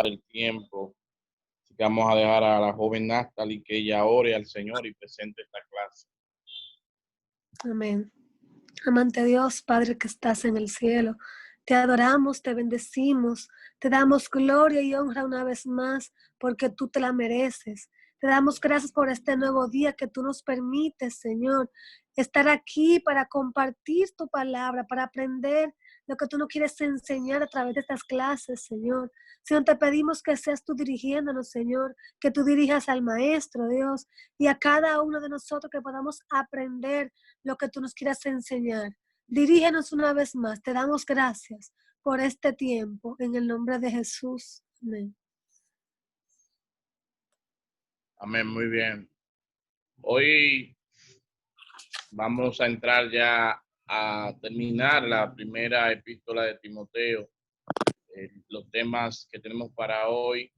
el tiempo. Así que vamos a dejar a la joven Natalie que ella ore al Señor y presente esta clase. Amén. Amante Dios, Padre que estás en el cielo, te adoramos, te bendecimos, te damos gloria y honra una vez más porque tú te la mereces. Te damos gracias por este nuevo día que tú nos permites, Señor, estar aquí para compartir tu palabra, para aprender lo que tú nos quieres enseñar a través de estas clases, Señor. Señor, te pedimos que seas tú dirigiéndonos, Señor, que tú dirijas al Maestro, Dios, y a cada uno de nosotros que podamos aprender lo que tú nos quieras enseñar. Dirígenos una vez más. Te damos gracias por este tiempo. En el nombre de Jesús. Amén. Amén, muy bien. Hoy vamos a entrar ya a terminar la primera epístola de Timoteo. Los temas que tenemos para hoy,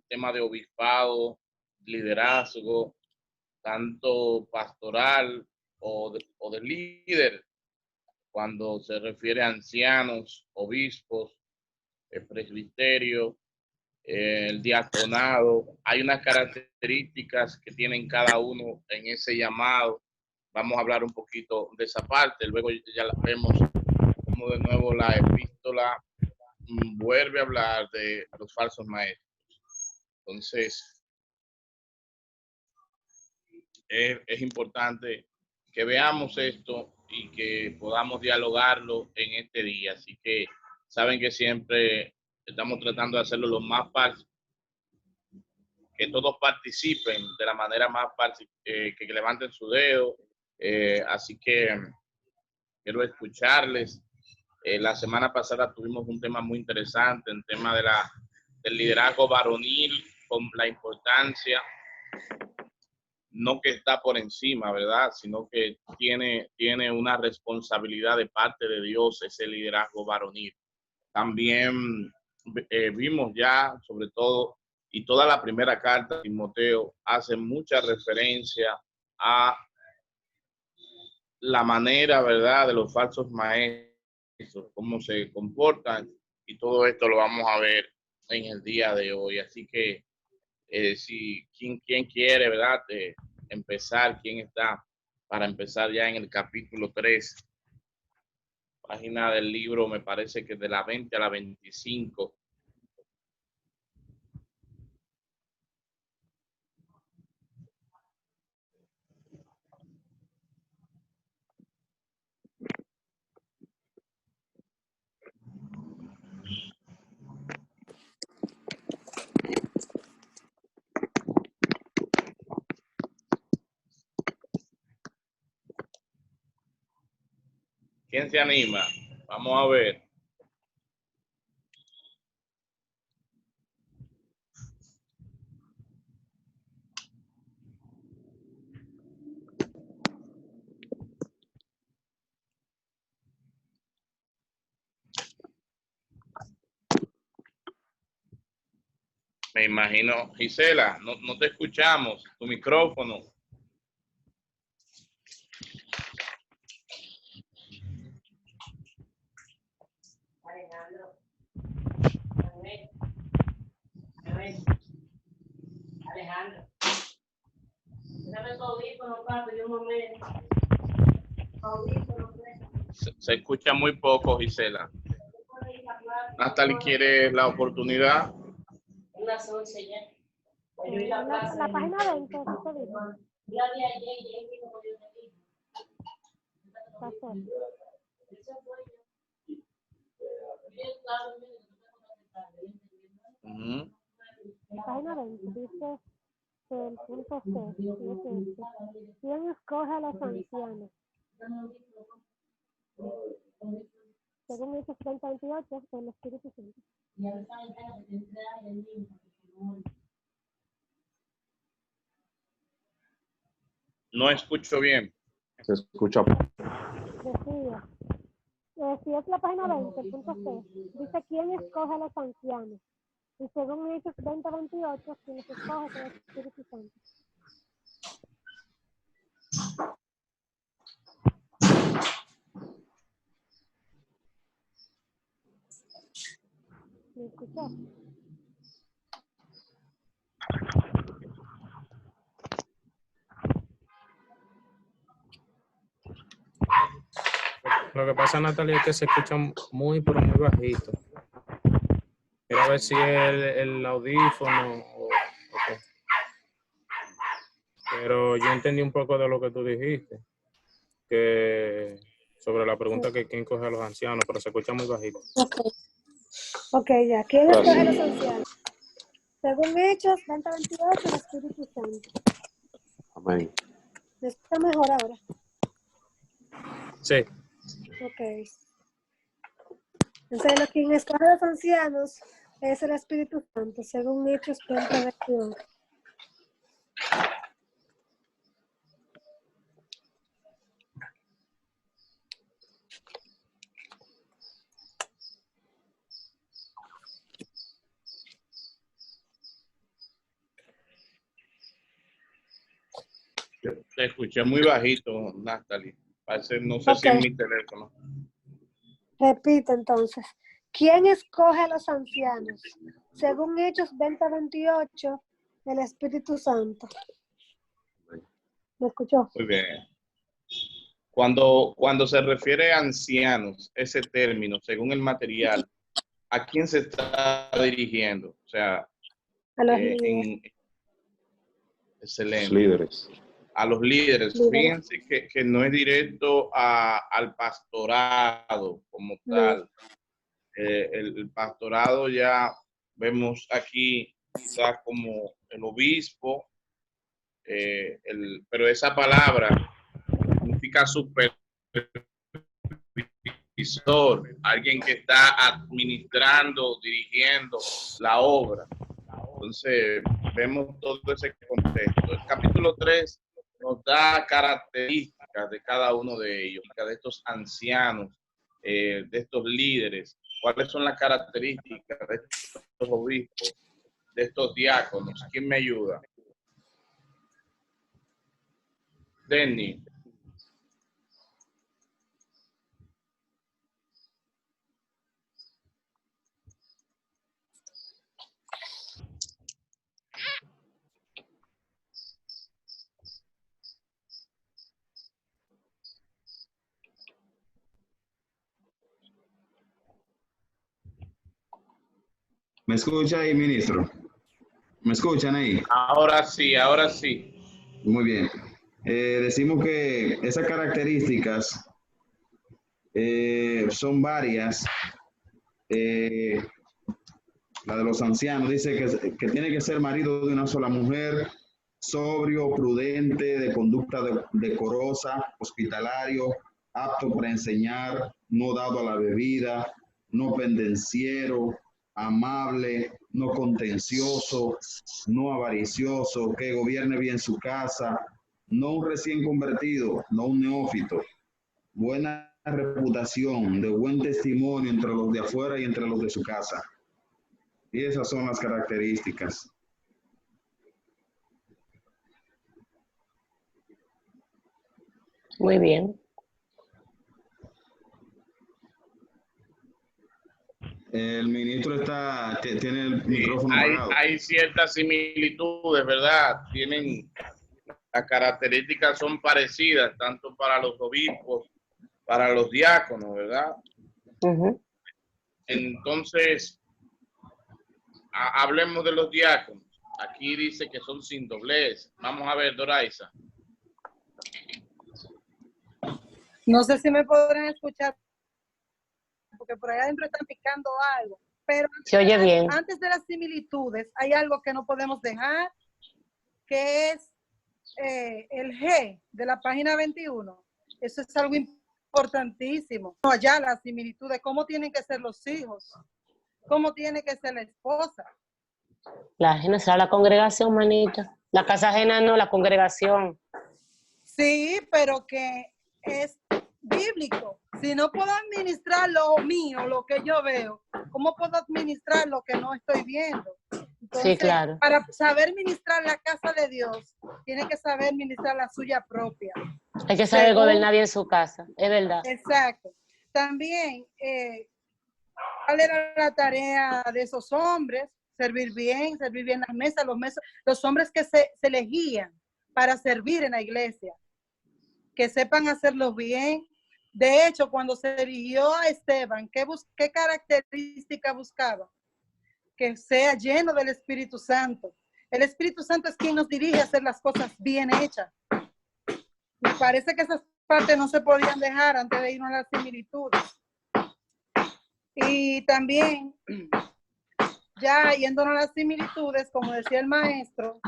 tema de obispado, liderazgo, tanto pastoral o de líder, cuando se refiere a ancianos, obispos, el presbiterio, el diaconado. Hay unas características que tienen cada uno en ese llamado. Vamos a hablar un poquito de esa parte. Luego ya la vemos como de nuevo la epístola vuelve a hablar de los falsos maestros. Entonces, es importante que veamos esto y que podamos dialogarlo en este día. Así que saben que siempre estamos tratando de hacerlo lo más fácil, que todos participen de la manera más fácil, que levanten su dedo. Así que quiero escucharles. La semana pasada tuvimos un tema muy interesante, el tema del liderazgo varonil, con la importancia, no que está por encima, ¿verdad? Sino que tiene una responsabilidad de parte de Dios ese liderazgo varonil. También vimos ya, sobre todo, y toda la primera carta de Timoteo hace mucha referencia a la manera, ¿verdad?, de los falsos maestros, cómo se comportan, y todo esto lo vamos a ver en el día de hoy. Así que si ¿quién quiere, ¿verdad?, empezar, quién está para empezar ya en el capítulo 3, página del libro, me parece que de la 20 a la 25. ¿Quién se anima? Vamos a ver. Me imagino, Gisela, no te escuchamos, tu micrófono. Alejandro, dame tu audífono, papi, un momento. Se escucha muy poco, Gisela. Natalie, ¿quiere la oportunidad? Unas 11 ya. La página 20, ¿qué te dijo? Yo había ayer, como yo te dije. La página 20 dice que el punto C dice ¿quién escoge a los ancianos? Según Hechos 30:28, el Espíritu Santo. No escucho bien. Se escucha. Decía, si es la página 20, el punto C, dice ¿quién escoge a los ancianos? Y según Hechos 20:28, quien los escoge es el Espíritu Santo. ¿Me escuchó? Lo que pasa, Natalia, es que se escucha muy, pero muy bajito. Mira a ver si es el audífono o qué. Pero yo entendí un poco de lo que tú dijiste, que sobre la pregunta que quién coge a los ancianos, pero se escucha muy bajito. Ok, ya. ¿Quién escoge a los ancianos? Según Hechos 20:28, el Espíritu Santo. Amén. ¿Me escucha mejor ahora? Sí. Ok. Entonces, quien escoge a los ancianos es el Espíritu Santo, según Hechos 20:28. Te escuché muy bajito, Natalie. Parece, no sé si es mi teléfono. Repito entonces. ¿Quién escoge a los ancianos? Según Hechos 20:28, el Espíritu Santo. ¿Me escuchó? Muy bien. Cuando se refiere a ancianos, ese término, según el material, ¿a quién se está dirigiendo? O sea, A los líderes. excelente. Líderes. A los líderes. Líderes. Fíjense que no es directo al pastorado como tal. El pastorado ya vemos aquí quizás como el obispo, pero esa palabra significa supervisor, alguien que está administrando, dirigiendo la obra. Entonces, vemos todo ese contexto. El capítulo 3 nos da características de cada uno de ellos, de estos ancianos, de estos líderes. ¿Cuáles son las características de estos obispos, de estos diáconos? ¿Quién me ayuda? Denny. ¿Me escucha ahí, ministro? ¿Me escuchan ahí? Ahora sí, ahora sí. Muy bien. Decimos que esas características son varias. La de los ancianos dice que tiene que ser marido de una sola mujer, sobrio, prudente, de conducta decorosa, hospitalario, apto para enseñar, no dado a la bebida, no pendenciero, amable, no contencioso, no avaricioso, que gobierne bien su casa, no un recién convertido, no un neófito, buena reputación, de buen testimonio entre los de afuera y entre los de su casa. Y esas son las características. Muy bien. El ministro tiene el micrófono apagado. Hay ciertas similitudes, ¿verdad? Las características son parecidas, tanto para los obispos, para los diáconos, ¿verdad? Uh-huh. Entonces, hablemos de los diáconos. Aquí dice que son sin doblez. Vamos a ver, Doraisa. No sé si me podrán escuchar, porque por allá adentro están picando algo. Pero Se oye bien. Antes de las similitudes, hay algo que no podemos dejar, que es el G de la página 21. Eso es algo importantísimo. Allá las similitudes, cómo tienen que ser los hijos, cómo tiene que ser la esposa. La ajena será la congregación, manita. La casa ajena no, la congregación. Sí, pero que es bíblico. Si no puedo administrar lo mío, lo que yo veo, ¿cómo puedo administrar lo que no estoy viendo? Entonces, Sí, claro. Para saber ministrar la casa de Dios, tiene que saber ministrar la suya propia. Hay que saber gobernar bien su casa, es verdad. Exacto. También, ¿cuál era la tarea de esos hombres? Servir bien las mesas, los hombres que se elegían para servir en la iglesia, que sepan hacerlo bien, De hecho, cuando se eligió a Esteban, ¿qué característica buscaba? Que sea lleno del Espíritu Santo. El Espíritu Santo es quien nos dirige a hacer las cosas bien hechas. Me parece que esas partes no se podían dejar antes de irnos a las similitudes. Y también, ya yéndonos a las similitudes, como decía el maestro,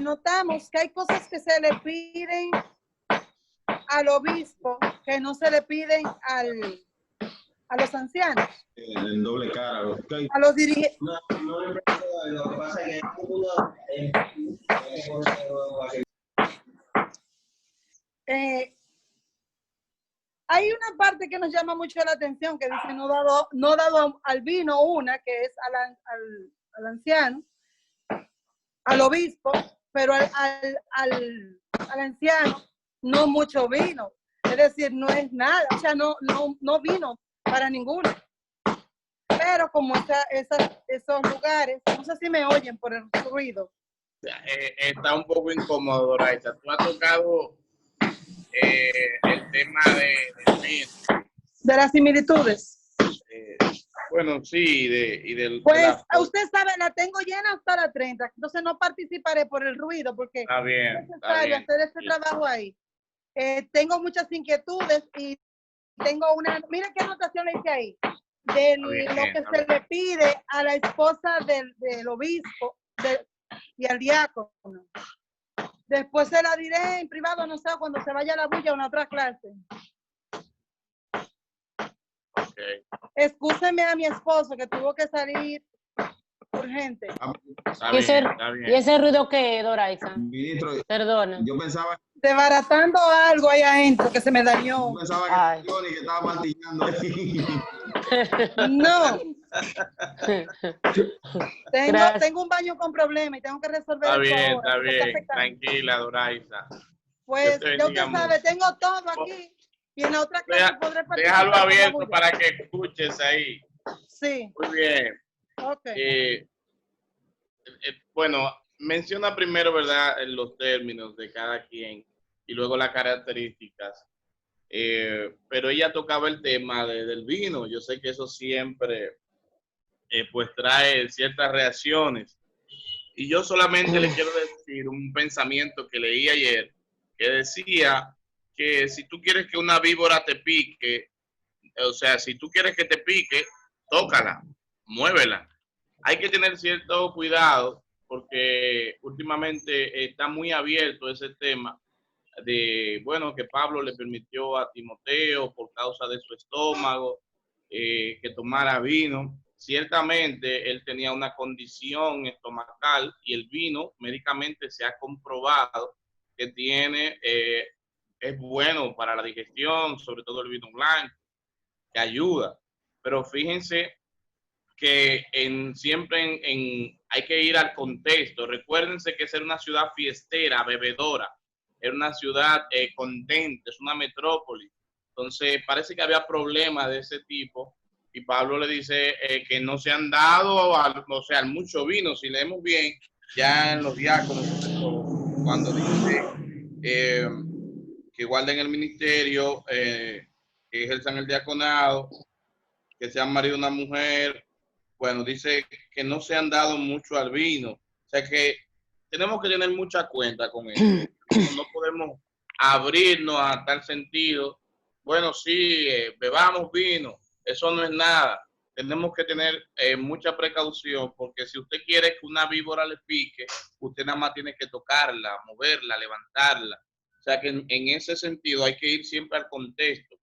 notamos que hay cosas que se le piden al obispo que no se le piden a los ancianos. En doble cara. Okay. A los dirigentes. Lo que pasa es que hay una parte que nos llama mucho la atención que dice no dado al vino una, que es al anciano, al obispo, pero al anciano no mucho vino. Es decir, no es nada, o sea, no vino para ninguno. Pero como esos lugares, no sé si me oyen por el ruido. Está un poco incómodo, Doraisa. Tú has tocado el tema de las similitudes. Bueno, sí, y del... Pues usted sabe, la tengo llena hasta la 30, entonces no participaré por el ruido porque está bien, es necesario hacer este trabajo ahí. Tengo muchas inquietudes y tengo mira qué anotación le hice ahí, de lo que se le pide a la esposa del obispo y al diácono. Después se la diré en privado, no sé, cuando se vaya a la bulla a una otra clase. Okay. Excúseme a mi esposo que tuvo que salir urgente. ¿Y ese ruido qué es, Doraisa? Ministro, perdona. Yo pensaba... Desbaratando algo ahí adentro que se me dañó. Yo pensaba que Johnny que estaba martillando ahí. No. Tengo un baño con problemas y tengo que resolver está eso bien, ahora. Está bien, tranquila, Doraisa. Pues ya usted sabe, tengo todo aquí y en la otra clase podré participar. Déjalo abierto para que escuches ahí. Sí. Muy bien. Okay. Bueno, menciona primero, ¿verdad?, los términos de cada quien y luego las características. Pero ella tocaba el tema del vino. Yo sé que eso siempre pues trae ciertas reacciones. Y yo solamente le quiero decir un pensamiento que leí ayer, que decía que si tú quieres que una víbora te pique, o sea, si tú quieres que te pique, tócala, muévela. Hay que tener cierto cuidado porque últimamente está muy abierto ese tema de, bueno, que Pablo le permitió a Timoteo por causa de su estómago que tomara vino. Ciertamente él tenía una condición estomacal y el vino médicamente se ha comprobado que es bueno para la digestión, sobre todo el vino blanco, que ayuda. Pero fíjense que siempre hay que ir al contexto. Recuérdense que es una ciudad fiestera, bebedora, es una ciudad contenta, es una metrópoli. Entonces parece que había problemas de ese tipo y Pablo le dice que no se han dado, o sea, mucho vino. Si leemos bien, ya en los diáconos, cuando dice que guarden el ministerio, que ejerzan el diaconado, que sean marido de una mujer, bueno, dice que no se han dado mucho al vino. O sea que tenemos que tener mucha cuenta con eso. No podemos abrirnos a tal sentido. Bueno, sí, bebamos vino. Eso no es nada. Tenemos que tener mucha precaución porque si usted quiere que una víbora le pique, usted nada más tiene que tocarla, moverla, levantarla. O sea que en ese sentido hay que ir siempre al contexto.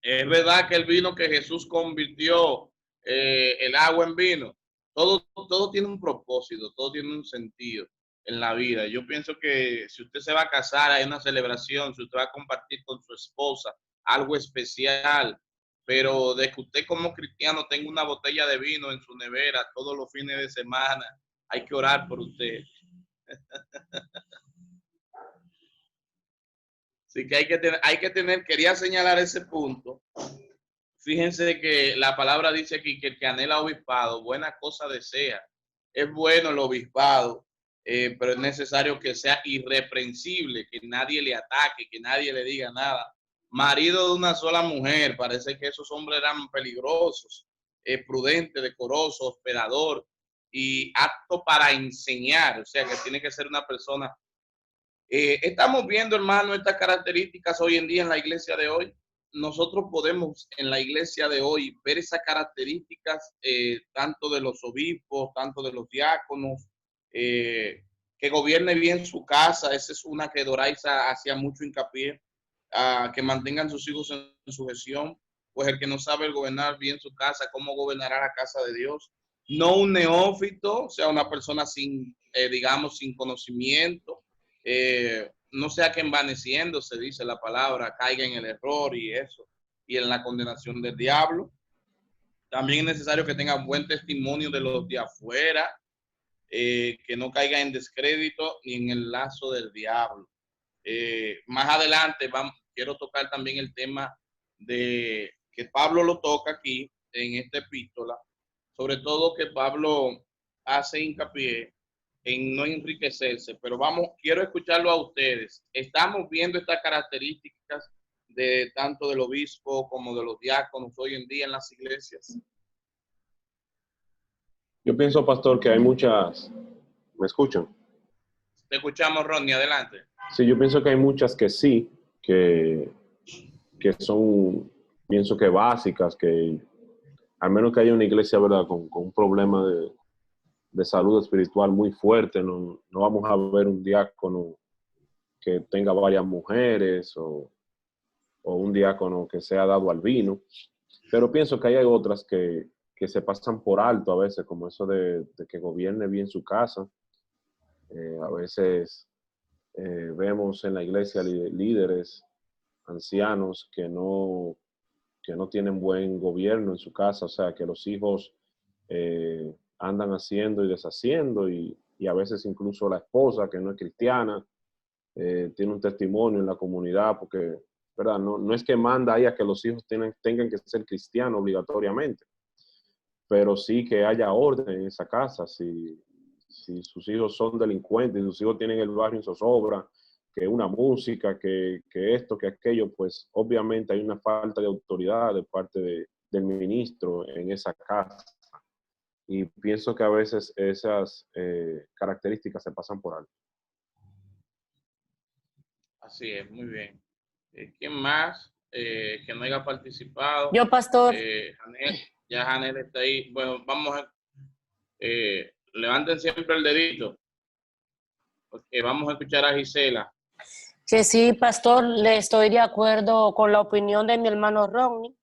Es verdad que el vino que Jesús convirtió, el agua en vino, todo tiene un propósito, todo tiene un sentido en la vida. Yo pienso que si usted se va a casar, hay una celebración, si usted va a compartir con su esposa algo especial, pero de que usted como cristiano tenga una botella de vino en su nevera todos los fines de semana, hay que orar por usted. Así que hay que tener, quería señalar ese punto. Fíjense que la palabra dice aquí que el que anhela obispado, buena cosa desea. Es bueno el obispado. pero es necesario que sea irreprensible, que nadie le ataque, que nadie le diga nada. Marido de una sola mujer, parece que esos hombres eran peligrosos, prudente, decoroso, hospedador y apto para enseñar, o sea que tiene que ser una persona. Estamos viendo, hermano, estas características hoy en día en la iglesia de hoy. Nosotros podemos en la iglesia de hoy ver esas características tanto de los obispos, tanto de los diáconos, que gobierne bien su casa. Esa es una que Doraisa hacía mucho hincapié, que mantengan sus hijos en sujeción, pues el que no sabe gobernar bien su casa, ¿cómo gobernará la casa de Dios? No un neófito, o sea, una persona sin, digamos, sin conocimiento, no sea que envaneciéndose, dice la palabra, caiga en el error y eso, y en la condenación del diablo. También es necesario que tenga buen testimonio de los de afuera, que no caiga en descrédito ni en el lazo del diablo. Más adelante quiero tocar también el tema de que Pablo lo toca aquí en esta epístola, sobre todo que Pablo hace hincapié en no enriquecerse, pero quiero escucharlo a ustedes. Estamos viendo estas características de tanto del obispo como de los diáconos hoy en día en las iglesias. Yo pienso, pastor, que hay muchas. ¿Me escuchan? Te escuchamos, Ronnie, adelante. Sí, yo pienso que hay muchas que sí, que son, pienso que básicas, que al menos que haya una iglesia, ¿verdad?, con un problema de salud espiritual muy fuerte, no vamos a ver un diácono que tenga varias mujeres o un diácono que sea dado al vino, pero pienso que hay otras que se pasan por alto a veces, como eso de que gobierne bien su casa. A veces vemos en la iglesia líderes, ancianos que no tienen buen gobierno en su casa, o sea, que los hijos andan haciendo y deshaciendo y a veces incluso la esposa, que no es cristiana, tiene un testimonio en la comunidad porque, ¿verdad? No es que manda ahí a que los hijos tengan que ser cristianos obligatoriamente, pero sí que haya orden en esa casa. Si sus hijos son delincuentes, sus hijos tienen el barrio en zozobra, que una música, que esto, que aquello, pues obviamente hay una falta de autoridad de parte del ministro en esa casa. Y pienso que a veces esas características se pasan por alto. Así es, muy bien. ¿Quién más que no haya participado? Yo, pastor. Janel está ahí. Bueno, vamos a... levanten siempre el dedito, porque vamos a escuchar a Gisela. Que sí, pastor, le estoy de acuerdo con la opinión de mi hermano Ronnie,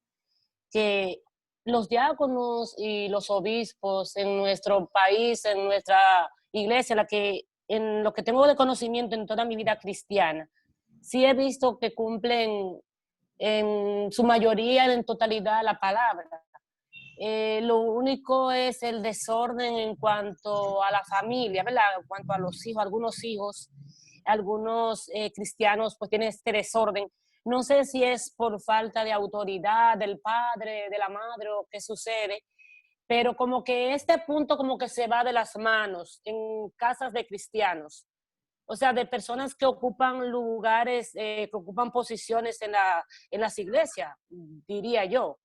que los diáconos y los obispos en nuestro país, en nuestra iglesia, en lo que tengo de conocimiento en toda mi vida cristiana, sí he visto que cumplen en su mayoría, en totalidad, la palabra. Lo único es el desorden en cuanto a la familia, ¿verdad? En cuanto a los hijos, algunos cristianos pues tienen este desorden. No sé si es por falta de autoridad del padre, de la madre o qué sucede, pero como que este punto como que se va de las manos en casas de cristianos. O sea, de personas que ocupan lugares, que ocupan posiciones en las iglesias, diría yo.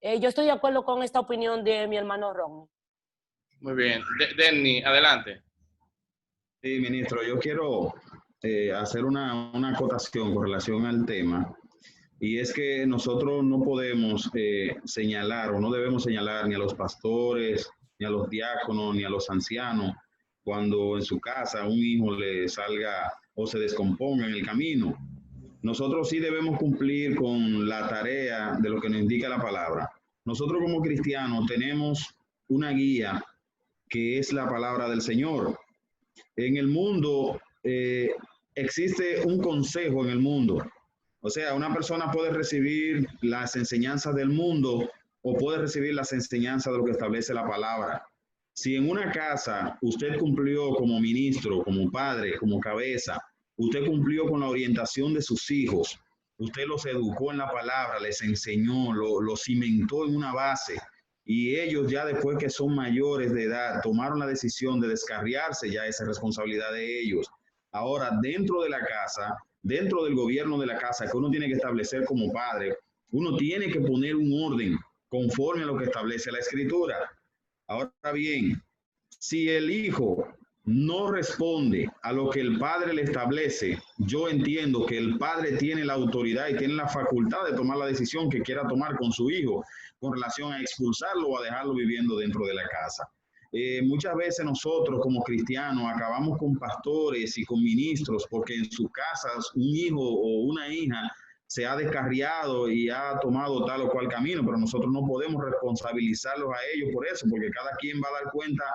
Yo estoy de acuerdo con esta opinión de mi hermano Ron. Muy bien. Denny, adelante. Sí, ministro, yo quiero hacer una acotación con relación al tema, y es que nosotros no podemos señalar o no debemos señalar ni a los pastores, ni a los diáconos, ni a los ancianos cuando en su casa un hijo le salga o se descomponga en el camino. Nosotros sí debemos cumplir con la tarea de lo que nos indica la palabra. Nosotros como cristianos tenemos una guía que es la palabra del Señor. En el mundo existe un consejo en el mundo. O sea, una persona puede recibir las enseñanzas del mundo o puede recibir las enseñanzas de lo que establece la palabra. Si en una casa usted cumplió como ministro, como padre, como cabeza, usted cumplió con la orientación de sus hijos, usted los educó en la palabra, les enseñó, los cimentó en una base, y ellos ya después que son mayores de edad tomaron la decisión de descarriarse, ya esa responsabilidad de ellos. Ahora, dentro de la casa, dentro del gobierno de la casa que uno tiene que establecer como padre, uno tiene que poner un orden conforme a lo que establece la Escritura. Ahora bien, si el hijo no responde a lo que el padre le establece, yo entiendo que el padre tiene la autoridad y tiene la facultad de tomar la decisión que quiera tomar con su hijo con relación a expulsarlo o a dejarlo viviendo dentro de la casa. Muchas veces nosotros como cristianos acabamos con pastores y con ministros porque en sus casas un hijo o una hija se ha descarriado y ha tomado tal o cual camino, pero nosotros no podemos responsabilizarlos a ellos por eso, porque cada quien va a dar cuenta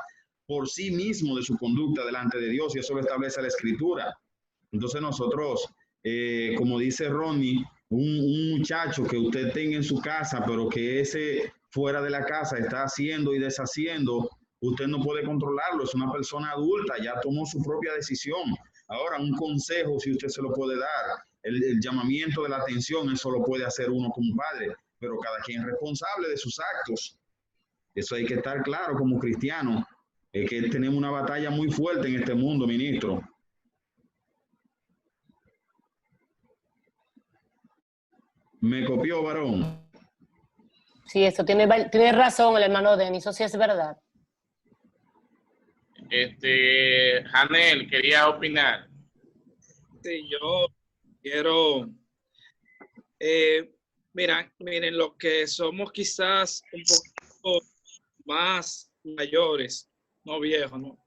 por sí mismo de su conducta delante de Dios, y eso lo establece la Escritura. Entonces nosotros, como dice Ronnie, un muchacho que usted tenga en su casa, pero que ese fuera de la casa está haciendo y deshaciendo, usted no puede controlarlo, es una persona adulta, ya tomó su propia decisión. Ahora, un consejo, si usted se lo puede dar, el llamamiento de la atención, eso lo puede hacer uno como padre, pero cada quien es responsable de sus actos. Eso hay que estar claro como cristiano. Es que tenemos una batalla muy fuerte en este mundo, ministro. ¿Me copió, varón? Sí, eso tiene razón el hermano Denis, eso sí es verdad. Janel, quería opinar. Sí, yo quiero, miren, los que somos quizás un poquito más mayores, no viejos, ¿no?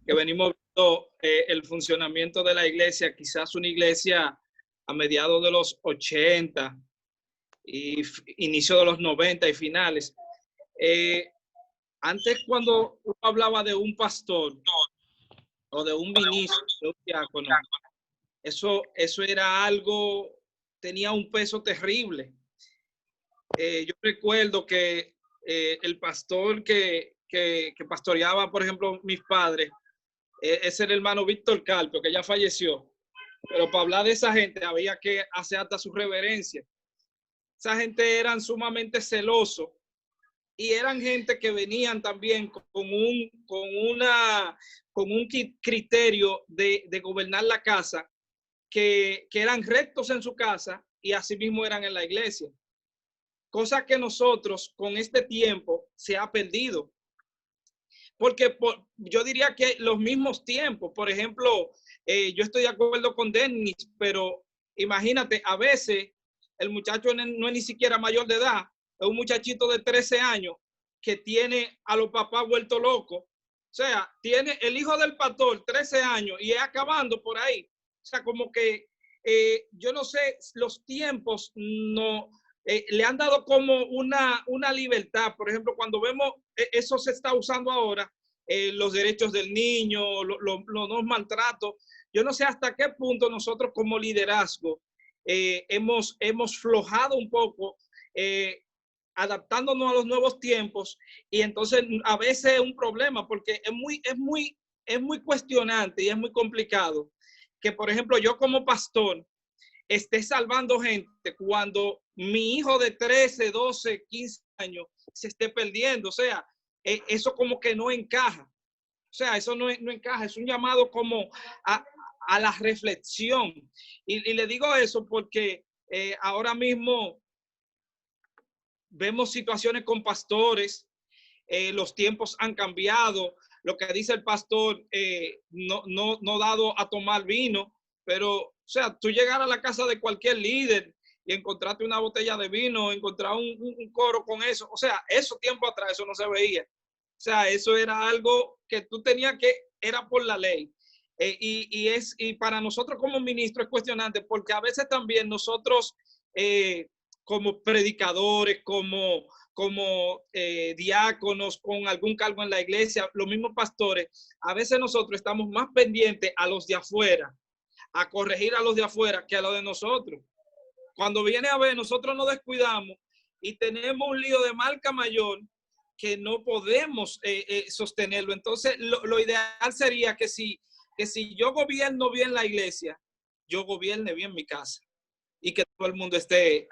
Que venimos viendo el funcionamiento de la iglesia, quizás una iglesia a mediados de los 80 y inicio de los 90 y finales. Antes, cuando uno hablaba de un pastor o de un ministro, de un diácono, eso era algo, tenía un peso terrible. Yo recuerdo que el pastor que pastoreaba, por ejemplo, mis padres, es el hermano Víctor Carpio, que ya falleció. Pero para hablar de esa gente había que hacer hasta su reverencia. Esa gente eran sumamente celosos y eran gente que venían también con un criterio de gobernar la casa, que eran rectos en su casa y asimismo eran en la iglesia. Cosa que nosotros con este tiempo se ha perdido. Porque yo diría que los mismos tiempos, por ejemplo, yo estoy de acuerdo con Denis, pero imagínate, a veces el muchacho no es ni siquiera mayor de edad, es un muchachito de 13 años que tiene a los papás vueltos locos. O sea, tiene el hijo del pastor, 13 años, y es acabando por ahí. O sea, como que yo no sé, los tiempos no le han dado como una libertad. Por ejemplo, cuando vemos, eso se está usando ahora, los derechos del niño, los no maltratos. Yo no sé hasta qué punto nosotros como liderazgo hemos flojado un poco, adaptándonos a los nuevos tiempos, y entonces a veces es un problema porque es muy cuestionante y es muy complicado que, por ejemplo, yo como pastor esté salvando gente cuando mi hijo de 13, 12, 15 años se esté perdiendo. O sea, eso como que no encaja. O sea, eso no encaja. Es un llamado como a la reflexión. Y le digo eso porque ahora mismo vemos situaciones con pastores, los tiempos han cambiado. Lo que dice el pastor, no dado a tomar vino, pero, o sea, tú llegar a la casa de cualquier líder y encontrarte una botella de vino, encontrar un coro con eso, o sea, eso tiempo atrás, eso no se veía. O sea, eso era algo que tú tenías que, era por la ley. Y para nosotros como ministros es cuestionante, porque a veces también nosotros, como predicadores, como diáconos con algún cargo en la iglesia, los mismos pastores, a veces nosotros estamos más pendientes a los de afuera, a corregir a los de afuera que a los de nosotros. Cuando viene a ver, nosotros nos descuidamos y tenemos un lío de marca mayor que no podemos sostenerlo. Entonces, lo ideal sería que si yo gobierno bien la iglesia, yo gobierne bien mi casa. y que todo el mundo esté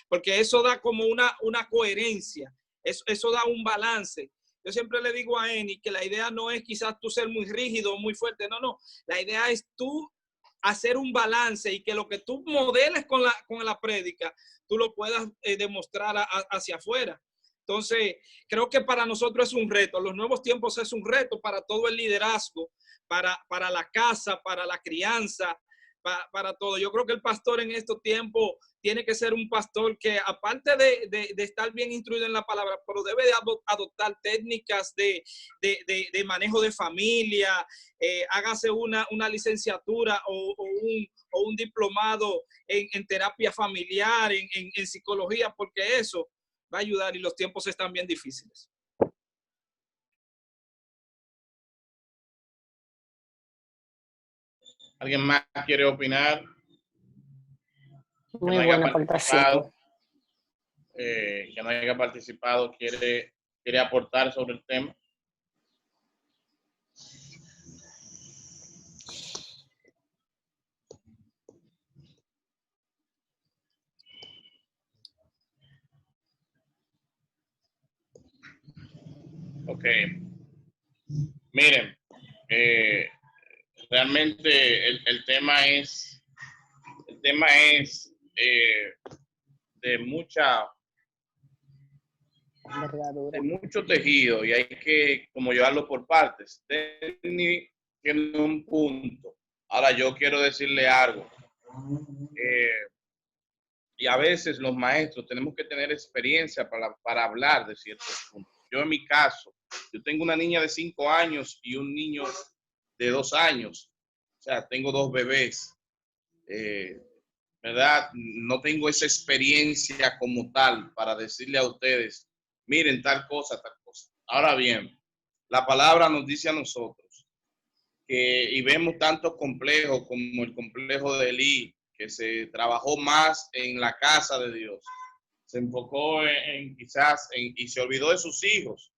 porque eso da como una coherencia, eso da un balance. Yo siempre le digo a Eni que la idea no es quizás tú ser muy rígido o muy fuerte, no. La idea es tú hacer un balance y que lo que tú modeles con la prédica, tú lo puedas demostrar hacia afuera. Entonces, creo que para nosotros es un reto. Los nuevos tiempos es un reto para todo el liderazgo, para la casa, para la crianza, para todo. Yo creo que el pastor en estos tiempos tiene que ser un pastor que, aparte de estar bien instruido en la palabra, pero debe de adoptar técnicas de manejo de familia, hágase una licenciatura o un diplomado en terapia familiar, en psicología, porque eso va a ayudar y los tiempos están bien difíciles. ¿Alguien más quiere opinar? Muy buena aportación. Que no haya participado, quiere aportar sobre el tema. Ok. Miren, realmente el tema es de mucho tejido y hay que como llevarlo por partes. Tiene un punto. Ahora yo quiero decirle algo. Y a veces los maestros tenemos que tener experiencia para hablar de ciertos puntos. Yo en mi caso, yo tengo una niña de 5 años y un niño de 2 años. O sea, tengo 2 bebés. ¿Verdad? No tengo esa experiencia como tal para decirle a ustedes, miren tal cosa. Ahora bien, la palabra nos dice a nosotros y vemos tantos complejos como el complejo de Elí, que se trabajó más en la casa de Dios, se enfocó y se olvidó de sus hijos,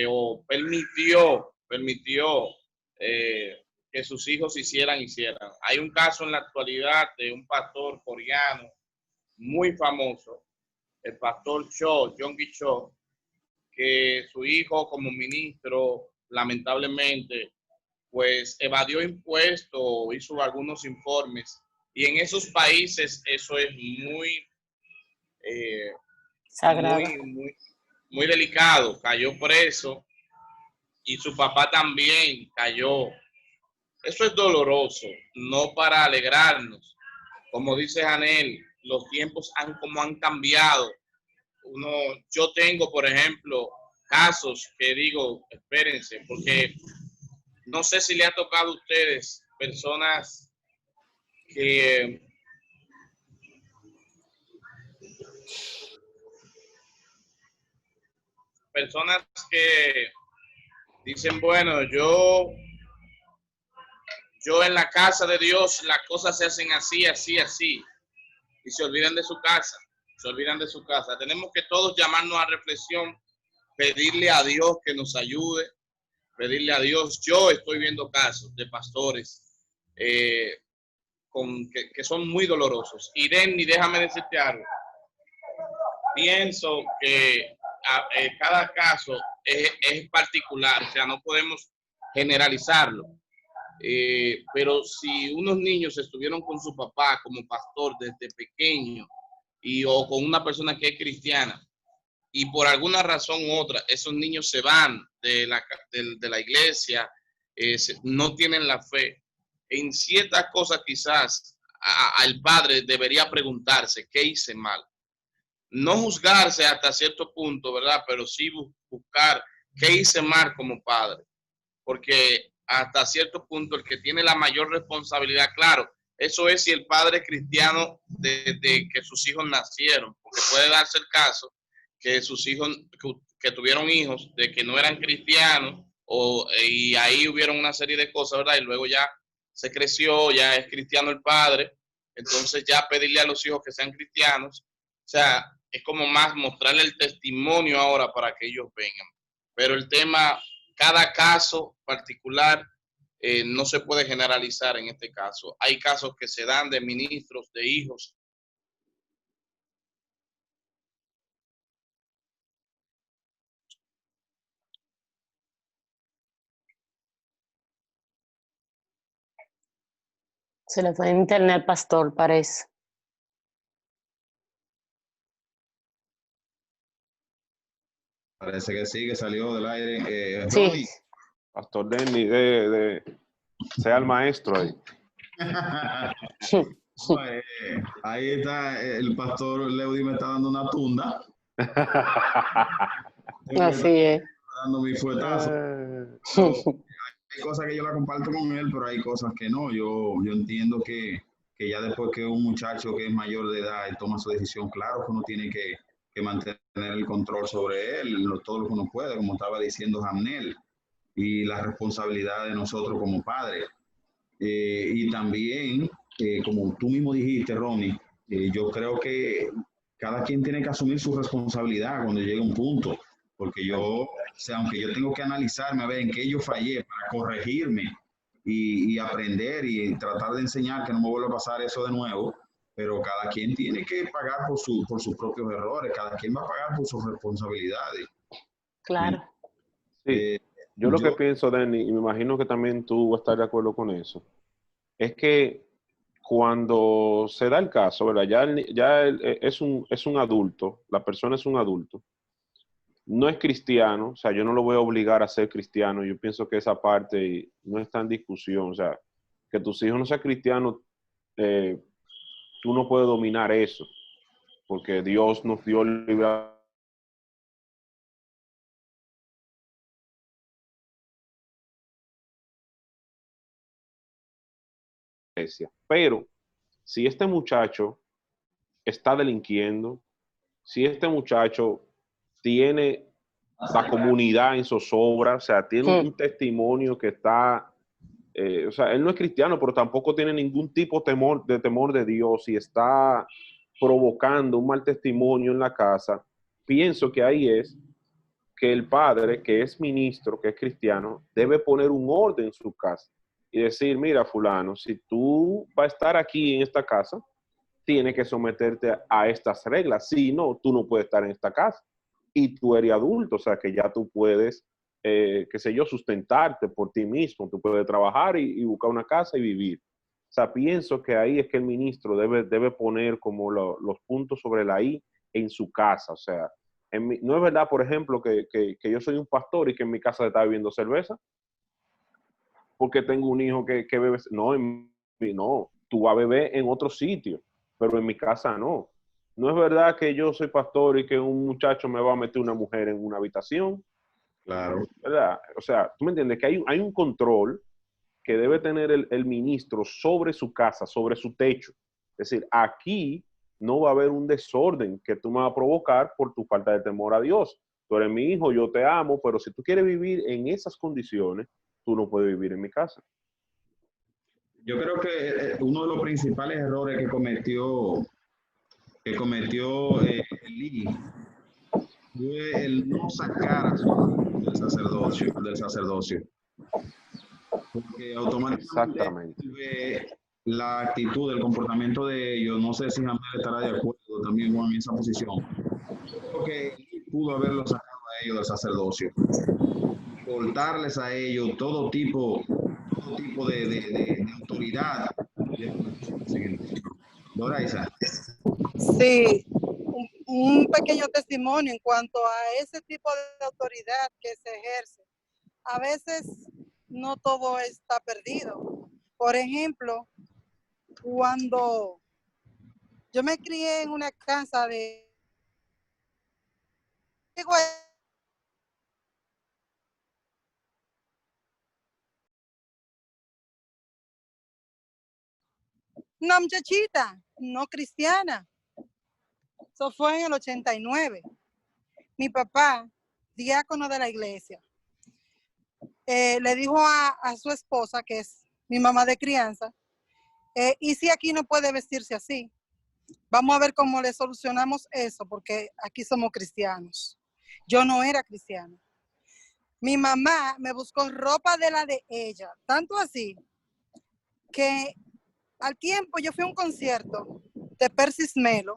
o permitió que sus hijos hicieran. Hay un caso en la actualidad de un pastor coreano muy famoso, el pastor Cho, Yonggi Cho, que su hijo como ministro, lamentablemente, pues evadió impuestos, hizo algunos informes, y en esos países eso es muy sagrado, muy delicado. Cayó preso y su papá también cayó. Eso es doloroso, no para alegrarnos. Como dice Janel, los tiempos han cambiado. Yo tengo, por ejemplo, casos que digo, espérense, porque no sé si le ha tocado a ustedes personas que dicen, bueno, yo en la casa de Dios las cosas se hacen así, y se olvidan de su casa, Tenemos que todos llamarnos a reflexión, pedirle a Dios que nos ayude, pedirle a Dios. Yo estoy viendo casos de pastores que son muy dolorosos. Y Denny, déjame decirte algo. Pienso que cada caso es particular, o sea, no podemos generalizarlo. Pero si unos niños estuvieron con su papá como pastor desde pequeño o con una persona que es cristiana y por alguna razón u otra esos niños se van de la iglesia, no tienen la fe en ciertas cosas, quizás al padre debería preguntarse qué hice mal. No juzgarse hasta cierto punto, ¿verdad? Pero sí buscar qué hice mal como padre. Porque hasta cierto punto el que tiene la mayor responsabilidad, claro, eso es si el padre es cristiano desde que sus hijos nacieron, porque puede darse el caso que sus hijos, que tuvieron hijos de que no eran cristianos, y ahí hubieron una serie de cosas, ¿verdad? Y luego ya se creció, ya es cristiano el padre, entonces ya pedirle a los hijos que sean cristianos, o sea, es como más mostrarle el testimonio ahora para que ellos vengan. Pero el tema, cada caso particular no se puede generalizar en este caso. Hay casos que se dan de ministros, de hijos. Se le fue en internet, pastor, parece. Parece que sí, que salió del aire. Sí. Ronnie. Pastor Denny, sea el maestro ahí. Ahí está, el pastor Leudi me está dando una tunda. Así es. Dando mi fuetazo. Hay cosas que yo la comparto con él, pero hay cosas que no. Yo entiendo que ya después que un muchacho que es mayor de edad y toma su decisión, claro que uno tiene que mantener el control sobre él, todo lo que uno puede, como estaba diciendo Jamnel, y la responsabilidad de nosotros como padres. Y también, como tú mismo dijiste, Ronnie, yo creo que cada quien tiene que asumir su responsabilidad cuando llegue un punto, porque yo, o sea, aunque yo tengo que analizarme a ver en qué yo fallé para corregirme y aprender y tratar de enseñar que no me vuelva a pasar eso de nuevo, pero cada quien tiene que pagar por sus propios errores, cada quien va a pagar por sus responsabilidades. Claro. Sí. Yo lo que pienso, Danny, y me imagino que también tú estás de acuerdo con eso, es que cuando se da el caso, ¿verdad? Ya es un adulto, la persona es un adulto, no es cristiano, o sea, yo no lo voy a obligar a ser cristiano, yo pienso que esa parte no está en discusión, o sea, que tus hijos no sean cristianos, tú no puedes dominar eso, porque Dios nos dio libertad. Pero si este muchacho está delinquiendo, si este muchacho tiene la comunidad en zozobra, o sea, tiene un testimonio que está, o sea, él no es cristiano, pero tampoco tiene ningún tipo de temor de Dios y está provocando un mal testimonio en la casa, pienso que ahí es que el padre, que es ministro, que es cristiano, debe poner un orden en su casa y decir, mira, fulano, si tú vas a estar aquí en esta casa, tienes que someterte a estas reglas. Si no, tú no puedes estar en esta casa. Y tú eres adulto, o sea, que ya tú puedes, qué sé yo, sustentarte por ti mismo. Tú puedes trabajar y buscar una casa y vivir. O sea, pienso que ahí es que el ministro debe poner como los puntos sobre la I en su casa. O sea, no es verdad, por ejemplo, que yo soy un pastor y que en mi casa está bebiendo cerveza porque tengo un hijo que bebe. No, no, tú vas a beber en otro sitio, pero en mi casa no. No es verdad que yo soy pastor y que un muchacho me va a meter una mujer en una habitación. Claro. ¿Verdad? O sea, tú me entiendes que hay un control que debe tener el ministro sobre su casa, sobre su techo. Es decir, aquí no va a haber un desorden que tú me vas a provocar por tu falta de temor a Dios. Tú eres mi hijo, yo te amo, pero si tú quieres vivir en esas condiciones, tú no puedes vivir en mi casa. Yo creo que uno de los principales errores que cometió Elí fue el no sacar a su hijo del sacerdocio. Porque automáticamente la actitud, el comportamiento de ellos, no sé si Jamel estará de acuerdo también con esa posición. Creo que él pudo haberlo sacado a ellos del sacerdocio, cortarles a ellos todo tipo de autoridad. Doraisa. Sí, un pequeño testimonio en cuanto a ese tipo de autoridad que se ejerce. A veces no todo está perdido. Por ejemplo, cuando yo me crié en una casa de una muchachita no cristiana. Eso fue en el 89. Mi papá, diácono de la iglesia, le dijo a su esposa, que es mi mamá de crianza, y si aquí no puede vestirse así, vamos a ver cómo le solucionamos eso, porque aquí somos cristianos. Yo no era cristiana. mi mamá me buscó ropa de la de ella, tanto así que al tiempo yo fui a un concierto de Persis Melo,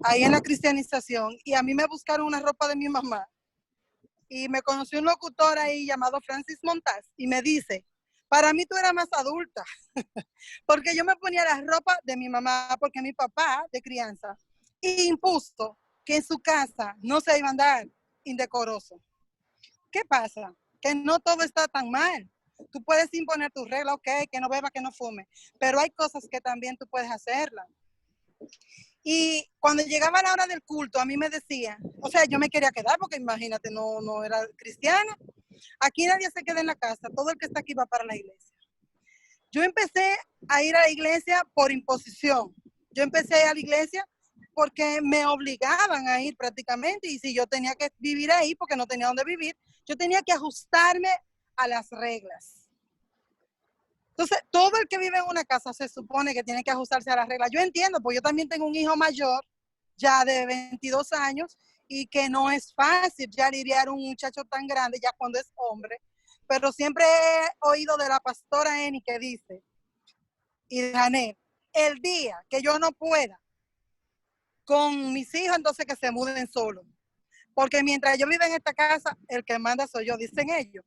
ahí en la cristianización, y a mí me buscaron una ropa de mi mamá. Y me conoció un locutor ahí llamado Francis Montaz y me dice, para mí tú eras más adulta, porque yo me ponía la ropa de mi mamá, porque mi papá de crianza impuso que en su casa no se iba a andar indecoroso. ¿Qué pasa? Que no todo está tan mal. Tú puedes imponer tus reglas, ok, que no beba, que no fume, pero hay cosas que también tú puedes hacerlas. Y cuando llegaba la hora del culto, a mí me decía, o sea, yo me quería quedar porque imagínate, no era cristiana. Aquí nadie se queda en la casa, todo el que está aquí va para la iglesia. Yo empecé a ir a la iglesia por imposición. Yo empecé a ir a la iglesia porque me obligaban a ir prácticamente, y si yo tenía que vivir ahí porque no tenía dónde vivir, yo tenía que ajustarme a las reglas. Entonces, todo el que vive en una casa se supone que tiene que ajustarse a las reglas. Yo entiendo, porque yo también tengo un hijo mayor, ya de 22 años, y que no es fácil ya lidiar un muchacho tan grande ya cuando es hombre. Pero siempre he oído de la pastora Eni que dice, y de Janet, el día que yo no pueda con mis hijos, entonces que se muden solos. Porque mientras yo viva en esta casa, el que manda soy yo, dicen ellos.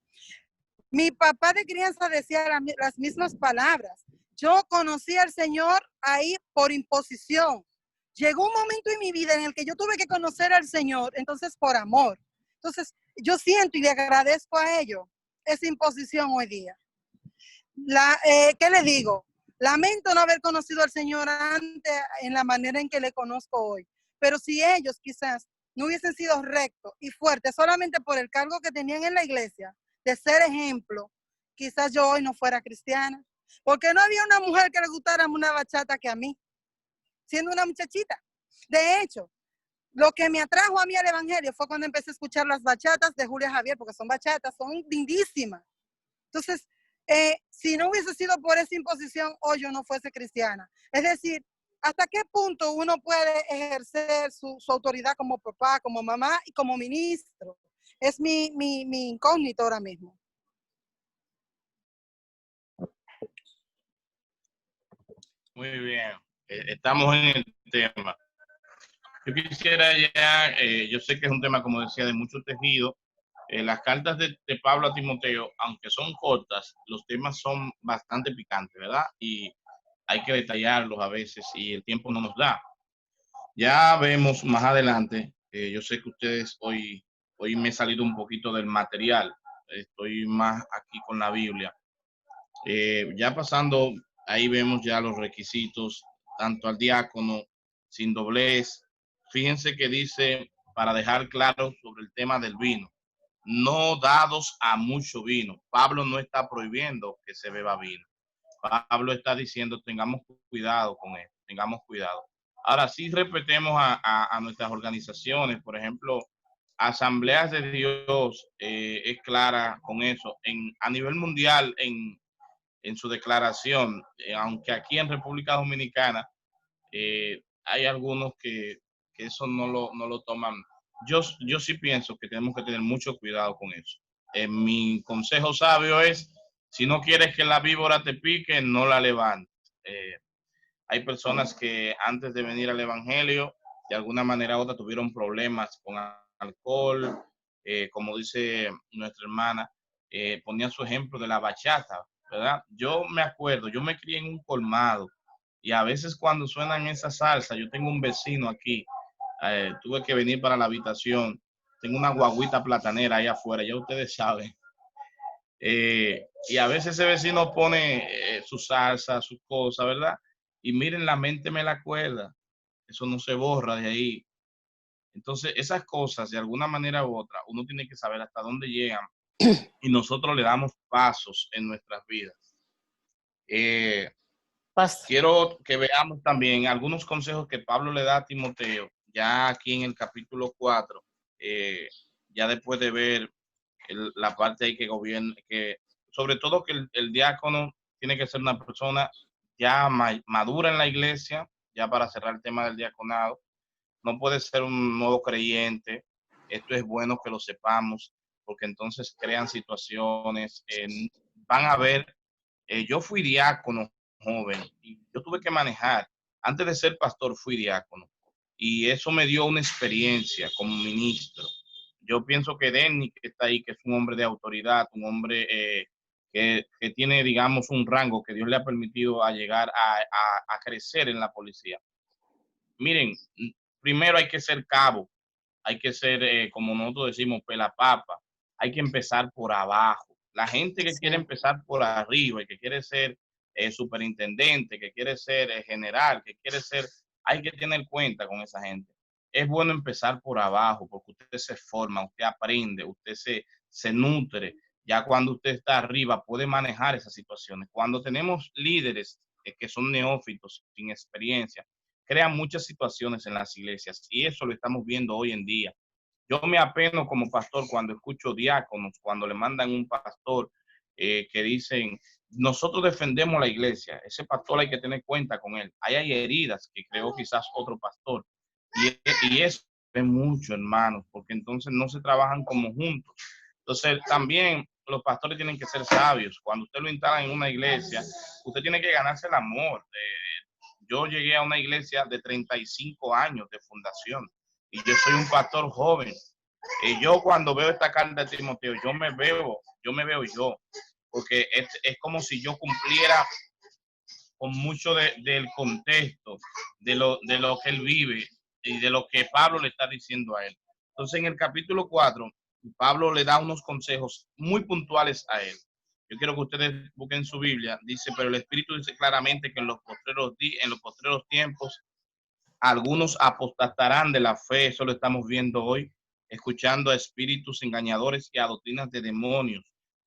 Mi papá de crianza decía las mismas palabras. Yo conocí al Señor ahí por imposición. Llegó un momento en mi vida en el que yo tuve que conocer al Señor, entonces por amor. Entonces, yo siento y le agradezco a ellos esa imposición hoy día. ¿Qué le digo? Lamento no haber conocido al Señor antes en la manera en que le conozco hoy. Pero si ellos quizás no hubiesen sido rectos y fuertes solamente por el cargo que tenían en la iglesia, de ser ejemplo, quizás yo hoy no fuera cristiana. Porque no había una mujer que le gustara una bachata que a mí, siendo una muchachita. De hecho, lo que me atrajo a mí al evangelio fue cuando empecé a escuchar las bachatas de Julia Javier, porque son bachatas, son lindísimas. Entonces, si no hubiese sido por esa imposición, hoy yo no fuese cristiana. Es decir, ¿hasta qué punto uno puede ejercer su autoridad como papá, como mamá y como ministro? Es mi incógnito ahora mismo. Muy bien, estamos en el tema. Yo quisiera ya, yo sé que es un tema, como decía, de mucho tejido. Las cartas de Pablo a Timoteo, aunque son cortas, los temas son bastante picantes, ¿verdad? Y hay que detallarlos a veces y el tiempo no nos da. Ya vemos más adelante, yo sé que ustedes hoy me he salido un poquito del material, estoy más aquí con la Biblia. Ya pasando, ahí vemos ya los requisitos, tanto al diácono, sin doblez. Fíjense que dice, para dejar claro sobre el tema del vino, no dados a mucho vino. Pablo no está prohibiendo que se beba vino. Pablo está diciendo, tengamos cuidado con esto, tengamos cuidado. Ahora sí respetemos a nuestras organizaciones, por ejemplo, Asambleas de Dios es clara con eso. A nivel mundial, en su declaración, aunque aquí en República Dominicana hay algunos que eso no lo toman. Yo sí pienso que tenemos que tener mucho cuidado con eso. Mi consejo sabio es, si no quieres que la víbora te pique, no la levantes. Hay personas que antes de venir al Evangelio, de alguna manera u otra, tuvieron problemas con alcohol, como dice nuestra hermana, ponía su ejemplo de la bachata, ¿verdad? Yo me acuerdo, yo me crié en un colmado y a veces cuando suenan esa salsa, yo tengo un vecino aquí, tuve que venir para la habitación, tengo una guaguita platanera ahí afuera, ya ustedes saben. Y a veces ese vecino pone su salsa, sus cosas, ¿verdad? Y miren, la mente me la acuerda, eso no se borra de ahí. Entonces, esas cosas, de alguna manera u otra, uno tiene que saber hasta dónde llegan y nosotros le damos pasos en nuestras vidas. Quiero que veamos también algunos consejos que Pablo le da a Timoteo, ya aquí en el capítulo 4, ya después de ver la parte ahí que gobierna, que sobre todo que el diácono tiene que ser una persona ya madura en la iglesia, ya para cerrar el tema del diaconado, no puede ser un nuevo creyente, esto es bueno que lo sepamos. porque entonces crean situaciones, van a ver, yo fui diácono joven y yo tuve que manejar, antes de ser pastor fui diácono y eso me dio una experiencia como ministro. Yo pienso que Denny, que está ahí, que es un hombre de autoridad, un hombre que tiene, digamos, un rango que Dios le ha permitido a llegar a crecer en la policía. Miren, primero hay que ser cabo, hay que ser, como nosotros decimos, pelapapa, hay que empezar por abajo. La gente que quiere empezar por arriba y que quiere ser superintendente, que quiere ser general, que quiere ser, hay que tener cuenta con esa gente. Es bueno empezar por abajo porque usted se forma, usted aprende, usted se nutre. Ya cuando usted está arriba puede manejar esas situaciones. Cuando tenemos líderes que son neófitos, sin experiencia, crean muchas situaciones en las iglesias y eso lo estamos viendo hoy en día. Yo me apeno como pastor cuando escucho diáconos, cuando le mandan un pastor que dicen, nosotros defendemos la iglesia, ese pastor hay que tener cuenta con él. Ahí hay heridas que creó quizás otro pastor. Y eso es mucho, hermanos, porque entonces no se trabajan como juntos. Entonces también los pastores tienen que ser sabios. Cuando usted lo instala en una iglesia, usted tiene que ganarse el amor. Yo llegué a una iglesia de 35 años de fundación y yo soy un pastor joven. Y yo cuando veo esta carta de Timoteo, yo me veo yo, porque es como si yo cumpliera con mucho del contexto, de lo que él vive y de lo que Pablo le está diciendo a él. Entonces en el capítulo 4, Pablo le da unos consejos muy puntuales a él. Yo quiero que ustedes busquen su Biblia. Dice, pero el Espíritu dice claramente que en los postreros tiempos algunos apostatarán de la fe. Eso lo estamos viendo hoy, escuchando a espíritus engañadores y a doctrinas de demonios,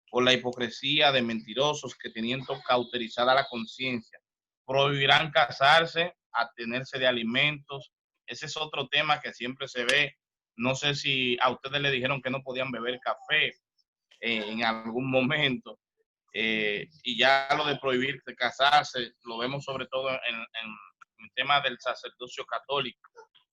por la hipocresía de mentirosos que teniendo cauterizada la conciencia, prohibirán casarse, abstenerse de alimentos. Ese es otro tema que siempre se ve. No sé si a ustedes le dijeron que no podían beber café en algún momento. Y ya lo de prohibir de casarse, lo vemos sobre todo en el tema del sacerdocio católico.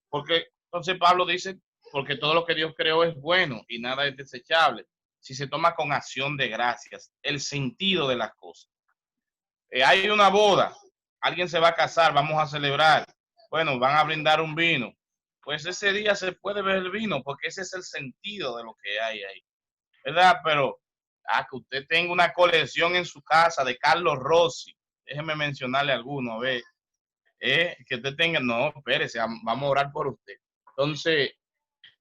Porque entonces Pablo dice, porque todo lo que Dios creó es bueno y nada es desechable, si se toma con acción de gracias, el sentido de las cosas. Hay una boda, alguien se va a casar, vamos a celebrar, bueno, van a brindar un vino, pues ese día se puede beber el vino, porque ese es el sentido de lo que hay ahí, ¿verdad? Pero que usted tenga una colección en su casa de Carlos Rossi, déjeme mencionarle alguno, a ver, que usted tenga, no, espérese, vamos a orar por usted. Entonces,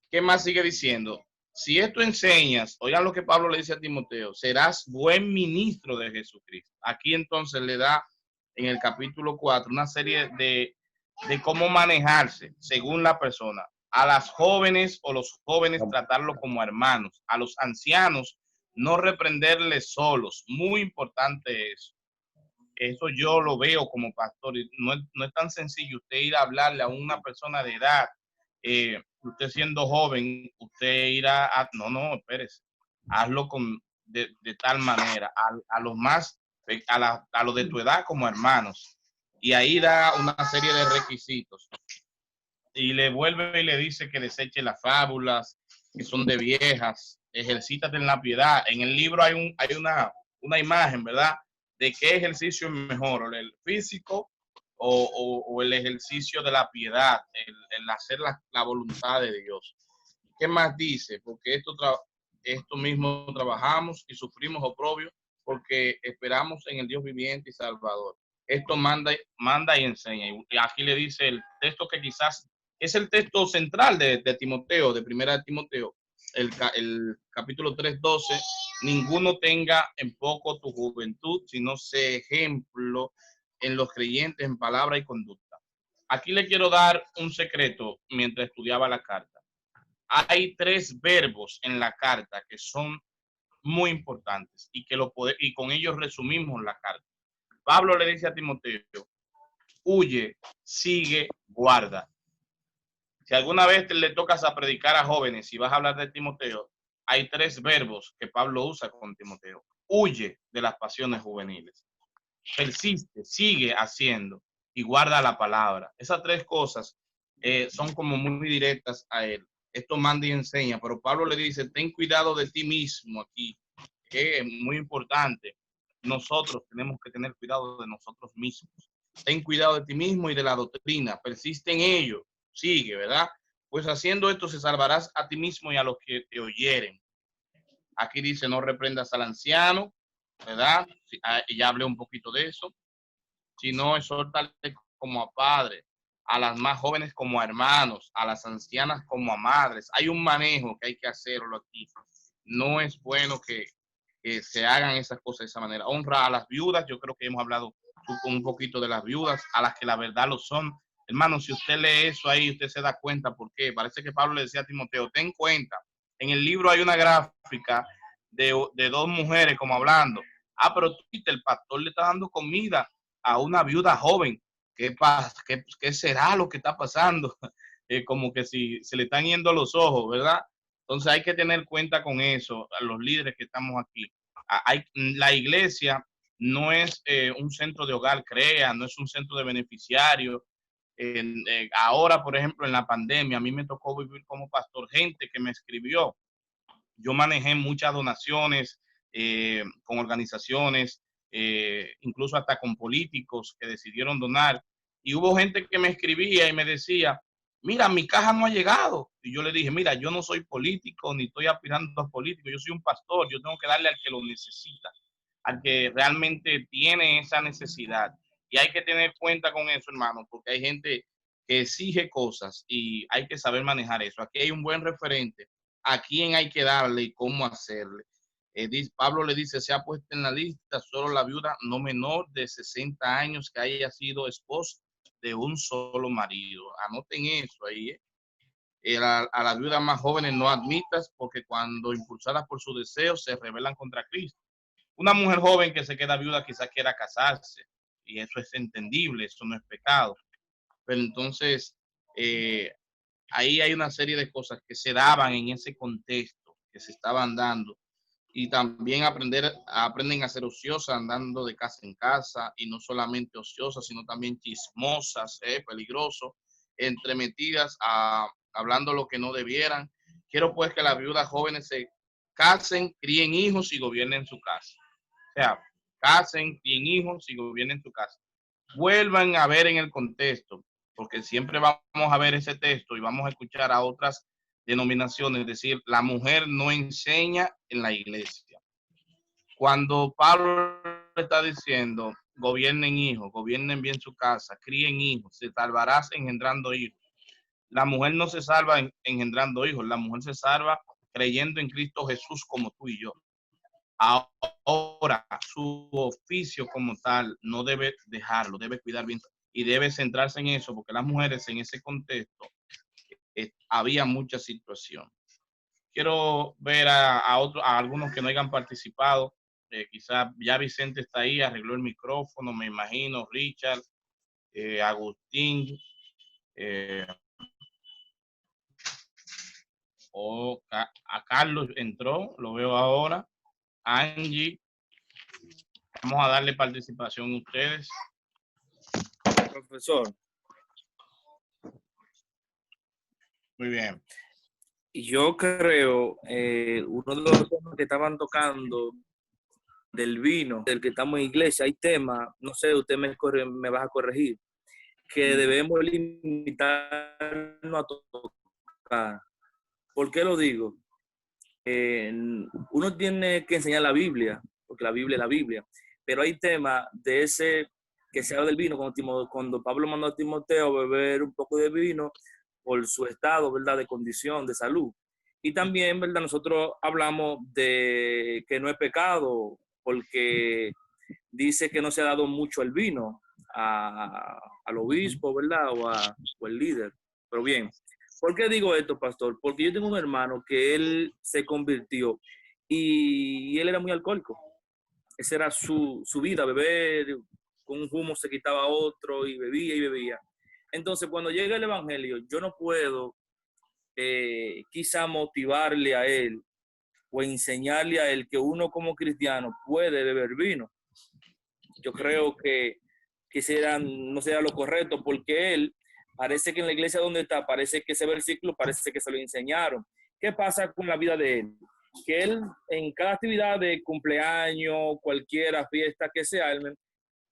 ¿qué más sigue diciendo? Si esto enseñas, oigan lo que Pablo le dice a Timoteo, serás buen ministro de Jesucristo. Aquí entonces le da en el capítulo 4 una serie de cómo manejarse según la persona. A las jóvenes o los jóvenes tratarlos como hermanos. A los ancianos no reprenderles solos. Muy importante eso. Eso yo lo veo como pastor. No es tan sencillo usted ir a hablarle a una persona de edad. Usted siendo joven, usted irá no, espérese. Hazlo de tal manera. A los más, a los de tu edad como hermanos. Y ahí da una serie de requisitos. Y le vuelve y le dice que deseche las fábulas, que son de viejas, ejercítate en la piedad. En el libro hay una imagen, ¿verdad? De qué ejercicio es mejor, el físico o el ejercicio de la piedad, el hacer la voluntad de Dios. ¿Qué más dice? Porque esto mismo trabajamos y sufrimos oprobio porque esperamos en el Dios viviente y salvador. Esto manda y enseña. Y aquí le dice el texto que quizás es el texto central de Timoteo, de Primera de Timoteo, el capítulo 3:12, ninguno tenga en poco tu juventud, sino sé ejemplo en los creyentes en palabra y conducta. Aquí le quiero dar un secreto mientras estudiaba la carta. Hay 3 verbos en la carta que son muy importantes y y con ellos resumimos la carta. Pablo le dice a Timoteo, huye, sigue, guarda. Si alguna vez le tocas a predicar a jóvenes y vas a hablar de Timoteo, hay 3 verbos que Pablo usa con Timoteo. Huye de las pasiones juveniles. Persiste, sigue haciendo y guarda la palabra. Esas 3 cosas son como muy directas a él. esto manda y enseña, pero Pablo le dice, ten cuidado de ti mismo aquí, que es muy importante. Nosotros tenemos que tener cuidado de nosotros mismos. Ten cuidado de ti mismo y de la doctrina, persiste en ello, sigue, ¿verdad? Pues haciendo esto se salvarás a ti mismo y a los que te oyeren. Aquí dice, no reprendas al anciano, ¿verdad? Ya hablé un poquito de eso. Sino exhórtale como a padres, a las más jóvenes como a hermanos, a las ancianas como a madres. Hay un manejo que hay que hacerlo aquí. No es bueno que se hagan esas cosas de esa manera. Honra a las viudas, yo creo que hemos hablado un poquito de las viudas, a las que la verdad lo son. Hermano, si usted lee eso ahí, usted se da cuenta por qué. Parece que Pablo le decía a Timoteo, ten cuenta, en el libro hay una gráfica de dos mujeres como hablando. Pero el pastor le está dando comida a una viuda joven. ¿Qué será lo que está pasando? Como que si se le están yendo los ojos, ¿verdad? Entonces hay que tener cuenta con eso, a los líderes que estamos aquí. La iglesia no es un centro de hogar, no es un centro de beneficiarios. Ahora, por ejemplo, en la pandemia, a mí me tocó vivir como pastor, gente que me escribió. Yo manejé muchas donaciones con organizaciones, incluso hasta con políticos que decidieron donar. Y hubo gente que me escribía y me decía, mira, mi caja no ha llegado. Y yo le dije, mira, yo no soy político, ni estoy aspirando a político, yo soy un pastor, yo tengo que darle al que lo necesita, al que realmente tiene esa necesidad. Y hay que tener cuenta con eso, hermano, porque hay gente que exige cosas y hay que saber manejar eso. Aquí hay un buen referente a quién hay que darle y cómo hacerle. Pablo le dice, se ha puesto en la lista solo la viuda no menor de 60 años que haya sido esposa de un solo marido. Anoten eso ahí. A las viudas más jóvenes no admitas, porque cuando impulsadas por su deseo se rebelan contra Cristo. Una mujer joven que se queda viuda quizás quiera casarse, y eso es entendible, eso no es pecado. Pero entonces, ahí hay una serie de cosas que se daban en ese contexto, que se estaban dando. Y también aprenden a ser ociosas, andando de casa en casa, y no solamente ociosas, sino también chismosas, peligroso, entremetidas, hablando lo que no debieran. Quiero pues que las viudas jóvenes se casen, críen hijos y gobiernen su casa. O sea, casen, críen hijos y gobiernen su casa. Vuelvan a ver en el contexto, porque siempre vamos a ver ese texto y vamos a escuchar a otras denominaciones, es decir, la mujer no enseña en la iglesia. Cuando Pablo está diciendo, gobiernen hijos, gobiernen bien su casa, críen hijos, se salvarás engendrando hijos. La mujer no se salva engendrando hijos, la mujer se salva creyendo en Cristo Jesús como tú y yo. Ahora, su oficio como tal no debe dejarlo, debe cuidar bien y debe centrarse en eso, porque las mujeres en ese contexto había mucha situación. Quiero ver a algunos que no hayan participado. Quizás ya Vicente está ahí, arregló el micrófono, me imagino, Richard, Agustín, a Carlos entró, lo veo ahora, Angie. Vamos a darle participación a ustedes. Profesor. Muy bien. Yo creo, uno de los temas que estaban tocando del vino, del que estamos en iglesia, hay temas, no sé, usted me va a corregir, que debemos limitarnos a tocar. ¿Por qué lo digo? Uno tiene que enseñar la Biblia, porque la Biblia es la Biblia, pero hay temas de ese que se habla del vino, cuando Pablo mandó a Timoteo a beber un poco de vino por su estado, ¿verdad?, de condición, de salud. Y también, ¿verdad?, nosotros hablamos de que no es pecado, porque dice que no se ha dado mucho el vino al obispo, ¿verdad?, o al líder. Pero bien, ¿por qué digo esto, pastor? Porque yo tengo un hermano que él se convirtió y él era muy alcohólico. Esa era su vida, beber, con un humo se quitaba otro y bebía y bebía. Entonces, cuando llega el evangelio, yo no puedo quizá motivarle a él o enseñarle a él que uno como cristiano puede beber vino. Yo creo que no sea lo correcto, porque él Parece que en la iglesia donde está, parece que ese versículo parece que se lo enseñaron. ¿Qué pasa con la vida de él? Que él en cada actividad de cumpleaños, cualquiera fiesta que sea, él,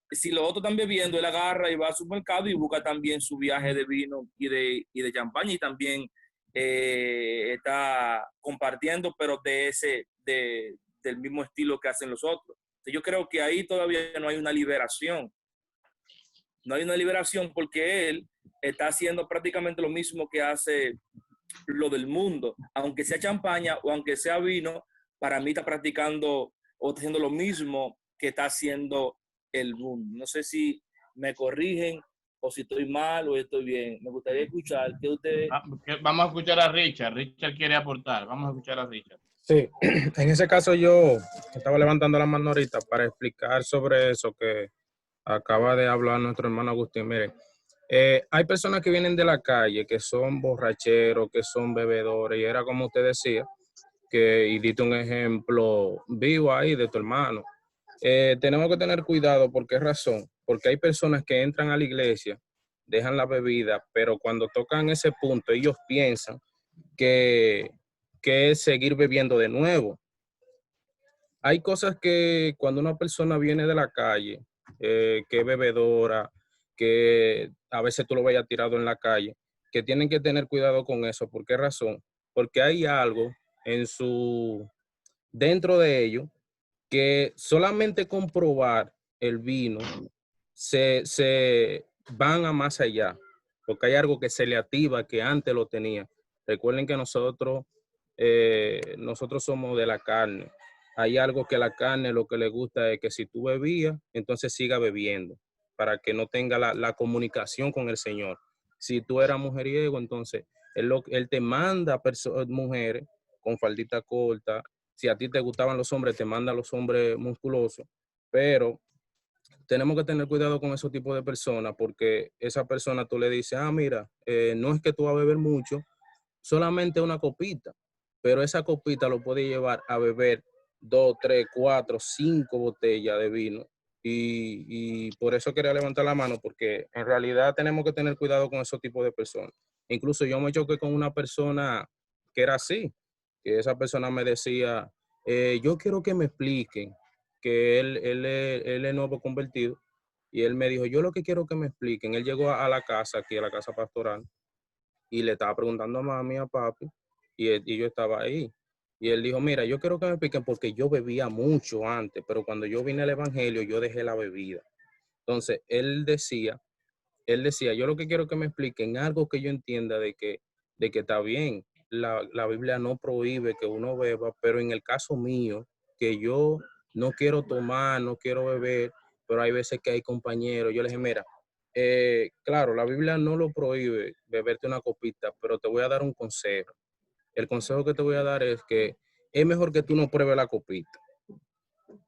si los otros están bebiendo, él agarra y va al supermercado y busca también su viaje de vino y de champaña, y también está compartiendo, pero del mismo estilo que hacen los otros. Entonces, yo creo que ahí todavía no hay una liberación. No hay una liberación porque él está haciendo prácticamente lo mismo que hace lo del mundo. Aunque sea champaña o aunque sea vino, para mí está practicando o está haciendo lo mismo que está haciendo el mundo. No sé si me corrigen o si estoy mal o estoy bien. Me gustaría escuchar que ustedes... Vamos a escuchar a Richard. Richard quiere aportar. Vamos a escuchar a Richard. Sí, en ese caso yo estaba levantando la mano ahorita para explicar sobre eso que acaba de hablar nuestro hermano Agustín. Mire, hay personas que vienen de la calle, que son borracheros, que son bebedores, y era como usted decía, y diste un ejemplo vivo ahí de tu hermano. Tenemos que tener cuidado. ¿Por qué razón? Porque hay personas que entran a la iglesia, dejan la bebida, pero cuando tocan ese punto, ellos piensan que es seguir bebiendo de nuevo. Hay cosas que cuando una persona viene de la calle, que es bebedora, que a veces tú lo vayas tirado en la calle, que tienen que tener cuidado con eso. ¿Por qué razón? Porque hay algo dentro de ellos que solamente comprobar el vino se van a más allá, porque hay algo que se le activa que antes lo tenía. Recuerden que nosotros somos de la carne. Hay algo que la carne lo que le gusta es que si tú bebías, entonces siga bebiendo, para que no tenga la comunicación con el Señor. Si tú eras mujeriego, entonces él te manda mujeres con faldita corta. Si a ti te gustaban los hombres, te manda a los hombres musculosos. Pero tenemos que tener cuidado con esos tipos de personas, porque esa persona tú le dices, mira, no es que tú vas a beber mucho, solamente una copita, pero esa copita lo puede llevar a beber 2, 3, 4, 5 botellas de vino. Y por eso quería levantar la mano, porque en realidad tenemos que tener cuidado con esos tipos de personas. Incluso yo me choqué con una persona que era así, que esa persona me decía, yo quiero que me expliquen, que él es nuevo convertido, y él me dijo, yo lo que quiero que me expliquen. Él llegó a la casa, aquí a la casa pastoral, y le estaba preguntando a mami, a papi, y yo estaba ahí. Y él dijo, mira, yo quiero que me expliquen porque yo bebía mucho antes, pero cuando yo vine al evangelio, yo dejé la bebida. Entonces, él decía, yo lo que quiero que me expliquen algo que yo entienda de que está bien. La Biblia no prohíbe que uno beba, pero en el caso mío, que yo no quiero tomar, no quiero beber, pero hay veces que hay compañeros. Yo le dije, mira, claro, la Biblia no lo prohíbe beberte una copita, pero te voy a dar un consejo. El consejo que te voy a dar es que es mejor que tú no pruebes la copita,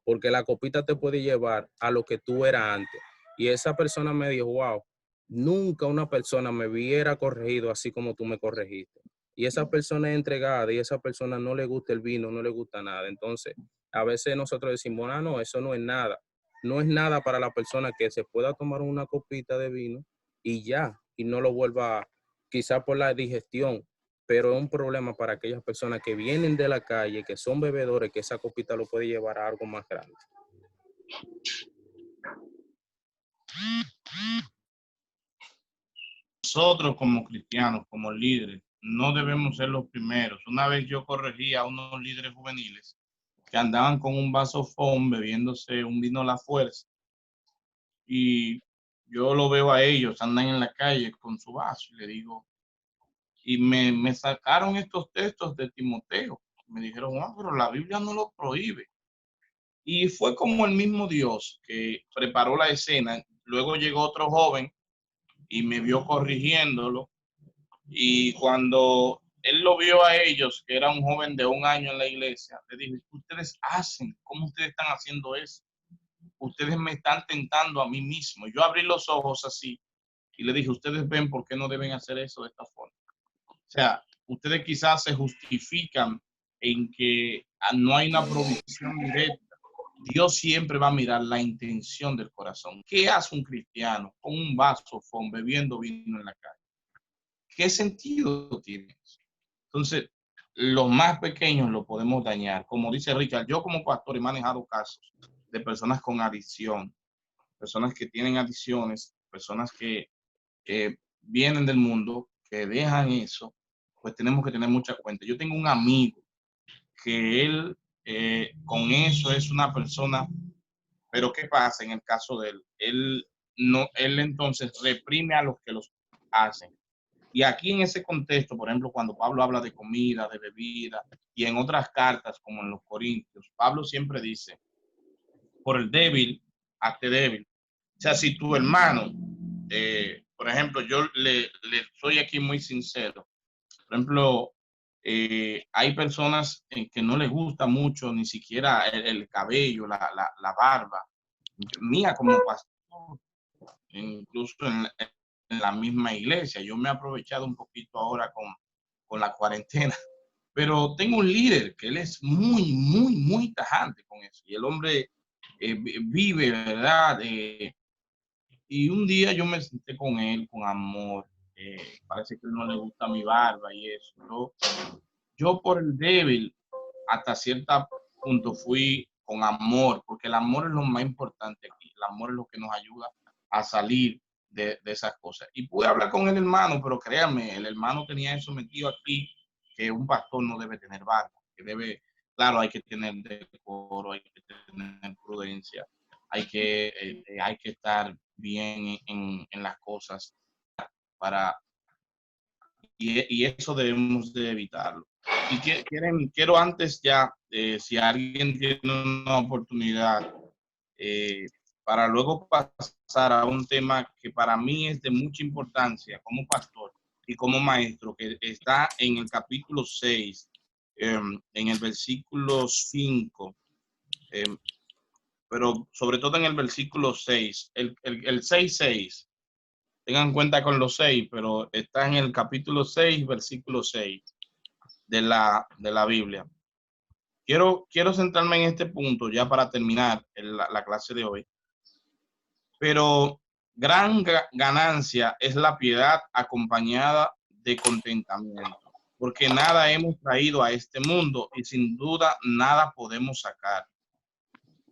porque la copita te puede llevar a lo que tú eras antes. Y esa persona me dijo, wow, nunca una persona me hubiera corregido así como tú me corregiste. Y esa persona es entregada y esa persona no le gusta el vino, no le gusta nada. Entonces, a veces nosotros decimos, no, eso no es nada. No es nada para la persona que se pueda tomar una copita de vino y ya, y no lo vuelva, quizás por la digestión, pero es un problema para aquellas personas que vienen de la calle, que son bebedores, que esa copita lo puede llevar a algo más grande. Nosotros como cristianos, como líderes, no debemos ser los primeros. Una vez yo corregí a unos líderes juveniles que andaban con un vaso foam bebiéndose un vino a la fuerza. Y yo lo veo a ellos, andan en la calle con su vaso y le digo, y me sacaron estos textos de Timoteo. Me dijeron, pero la Biblia no lo prohíbe. Y fue como el mismo Dios que preparó la escena. Luego llegó otro joven y me vio corrigiéndolo. Y cuando él lo vio a ellos, que era un joven de 1 año en la iglesia, le dije, ustedes hacen, ¿cómo ustedes están haciendo eso? Ustedes me están tentando a mí mismo. Yo abrí los ojos así y le dije, ustedes ven por qué no deben hacer eso de esta forma. O sea, ustedes quizás se justifican en que no hay una provisión directa. Dios siempre va a mirar la intención del corazón. ¿Qué hace un cristiano con un vaso bebiendo vino en la calle? ¿qué sentido tiene eso? Entonces, los más pequeños lo podemos dañar. Como dice Richard, yo como pastor he manejado casos de personas con adicción, personas que tienen adicciones, personas que vienen del mundo, que dejan eso, pues tenemos que tener mucha cuenta. Yo tengo un amigo que él con eso es una persona, pero ¿qué pasa en el caso de él? Él entonces reprime a los que los hacen. Y aquí en ese contexto, por ejemplo, cuando Pablo habla de comida, de bebida, y en otras cartas como en los Corintios, Pablo siempre dice, por el débil, hazte débil. O sea, si tu hermano, por ejemplo, yo le soy aquí muy sincero. Por ejemplo, hay personas que no les gusta mucho ni siquiera el cabello, la barba. Mía como pastor, incluso en la misma iglesia. Yo me he aprovechado un poquito ahora con la cuarentena. Pero tengo un líder que él es muy, muy, muy tajante con eso. Y el hombre vive, ¿verdad? Y un día yo me senté con él con amor. Parece que él no le gusta mi barba y eso. Yo por el débil, hasta cierto punto fui con amor, porque el amor es lo más importante aquí. El amor es lo que nos ayuda a salir de esas cosas. Y pude hablar con el hermano, pero créanme, el hermano tenía eso metido aquí, que un pastor no debe tener barba, que debe, claro, hay que tener decoro, hay que tener prudencia, hay que estar bien en las cosas para, y eso debemos de evitarlo. Y quiero antes ya, si alguien tiene una oportunidad, para luego pasar a un tema que para mí es de mucha importancia como pastor y como maestro, que está en el capítulo 6, en el versículo 5, pero sobre todo en el versículo 6, el 6:6. Tengan en cuenta con los 6, pero está en el capítulo 6, versículo 6 de la Biblia. Quiero centrarme en este punto ya para terminar la clase de hoy. Pero gran ganancia es la piedad acompañada de contentamiento, porque nada hemos traído a este mundo y sin duda nada podemos sacar.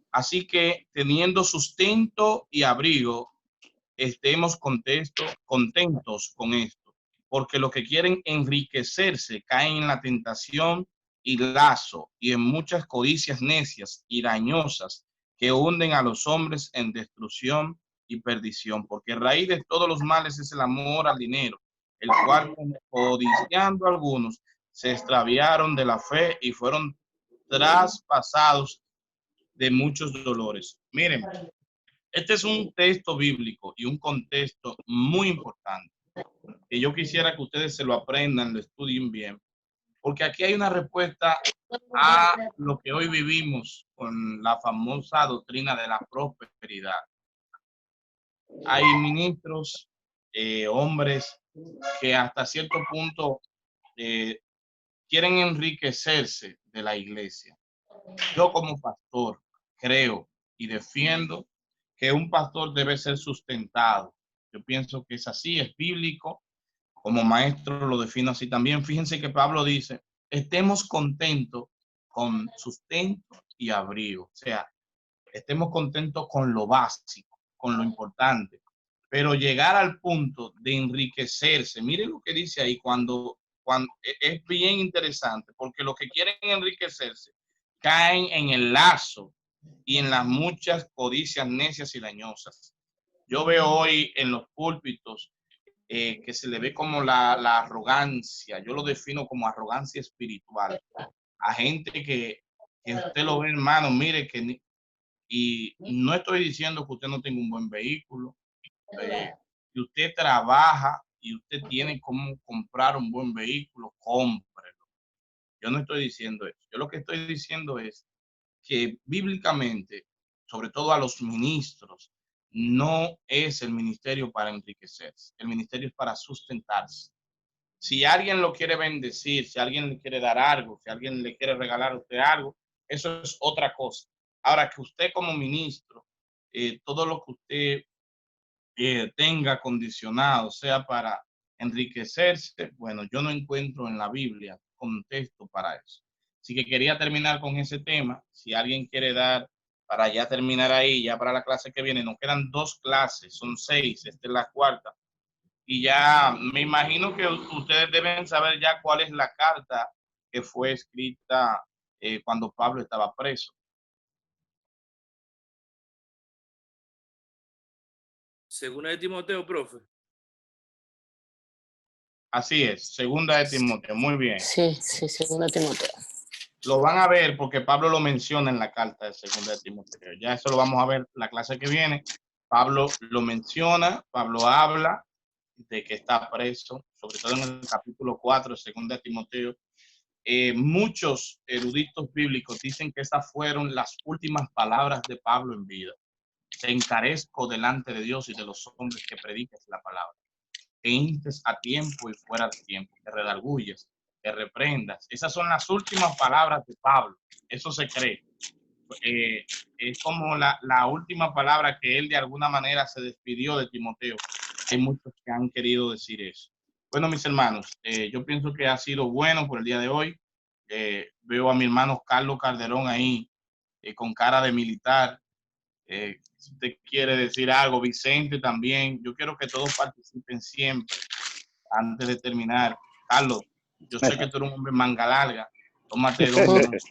Así que teniendo sustento y abrigo, estemos contentos con esto, porque los que quieren enriquecerse caen en la tentación y lazo y en muchas codicias necias y dañosas que hunden a los hombres en destrucción y perdición, porque raíz de todos los males es el amor al dinero, el cual, codiciando algunos, se extraviaron de la fe y fueron traspasados de muchos dolores. Miren, este es un texto bíblico y un contexto muy importante que yo quisiera que ustedes se lo aprendan, lo estudien bien, porque aquí hay una respuesta a lo que hoy vivimos con la famosa doctrina de la prosperidad. Hay ministros, hombres que hasta cierto punto quieren enriquecerse de la iglesia. Yo como pastor creo y defiendo que un pastor debe ser sustentado. Yo pienso que es así, es bíblico. Como maestro lo defino así también. Fíjense que Pablo dice, estemos contentos con sustento y abrigo. O sea, estemos contentos con lo básico, con lo importante. Pero llegar al punto de enriquecerse, miren lo que dice ahí cuando es bien interesante, porque los que quieren enriquecerse caen en el lazo y en las muchas codicias necias y dañosas. Yo veo hoy en los púlpitos que se le ve como la arrogancia, yo lo defino como arrogancia espiritual, a gente que usted lo ve, hermano, mire que, y no estoy diciendo que usted no tenga un buen vehículo, si usted trabaja y usted tiene cómo comprar un buen vehículo, cómprelo. Yo no estoy diciendo eso, yo lo que estoy diciendo es que bíblicamente, sobre todo a los ministros, no es el ministerio para enriquecerse, el ministerio es para sustentarse. Si alguien lo quiere bendecir, si alguien le quiere dar algo, si alguien le quiere regalar a usted algo, eso es otra cosa. Ahora, que usted como ministro, todo lo que usted tenga condicionado, sea para enriquecerse, bueno, yo no encuentro en la Biblia contexto para eso. Así que quería terminar con ese tema. Si alguien quiere dar, para ya terminar ahí, ya para la clase que viene, nos quedan 2 clases, son 6, esta es la cuarta. Y ya me imagino que ustedes deben saber ya cuál es la carta que fue escrita cuando Pablo estaba preso. Según el Timoteo, profe. Así es, segunda de Timoteo, muy bien. Sí, segunda de Timoteo. Lo van a ver porque Pablo lo menciona en la carta de segunda de Timoteo. Ya eso lo vamos a ver la clase que viene. Pablo lo menciona, Pablo habla de que está preso, sobre todo en el capítulo 4 de segunda de Timoteo. Muchos eruditos bíblicos dicen que esas fueron las últimas palabras de Pablo en vida. Te encarezco delante de Dios y de los hombres que prediques la palabra. Que instes a tiempo y fuera de tiempo, que redarguyes, que reprendas. Esas son las últimas palabras de Pablo. Eso se cree. Es como la última palabra que él de alguna manera se despidió de Timoteo. Hay muchos que han querido decir eso. Bueno, mis hermanos, yo pienso que ha sido bueno por el día de hoy. Veo a mi hermano Carlos Calderón ahí con cara de militar. Si usted quiere decir algo, Vicente también. Yo quiero que todos participen siempre. Antes de terminar, Carlos, yo sé que tú eres un hombre manga larga. Tómate 2 minutos.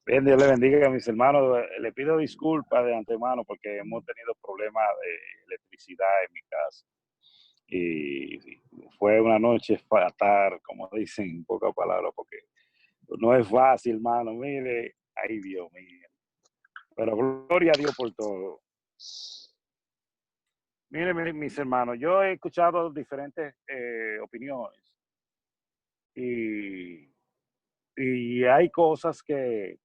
Bien, Dios le bendiga a mis hermanos. Le pido disculpas de antemano porque hemos tenido problemas de electricidad en mi casa. Y fue una noche fatal, como dicen en pocas palabras, porque no es fácil, hermano. Mire, ay, Dios mío. Pero gloria a Dios por todo. Miren, mis hermanos, yo he escuchado diferentes opiniones y hay cosas que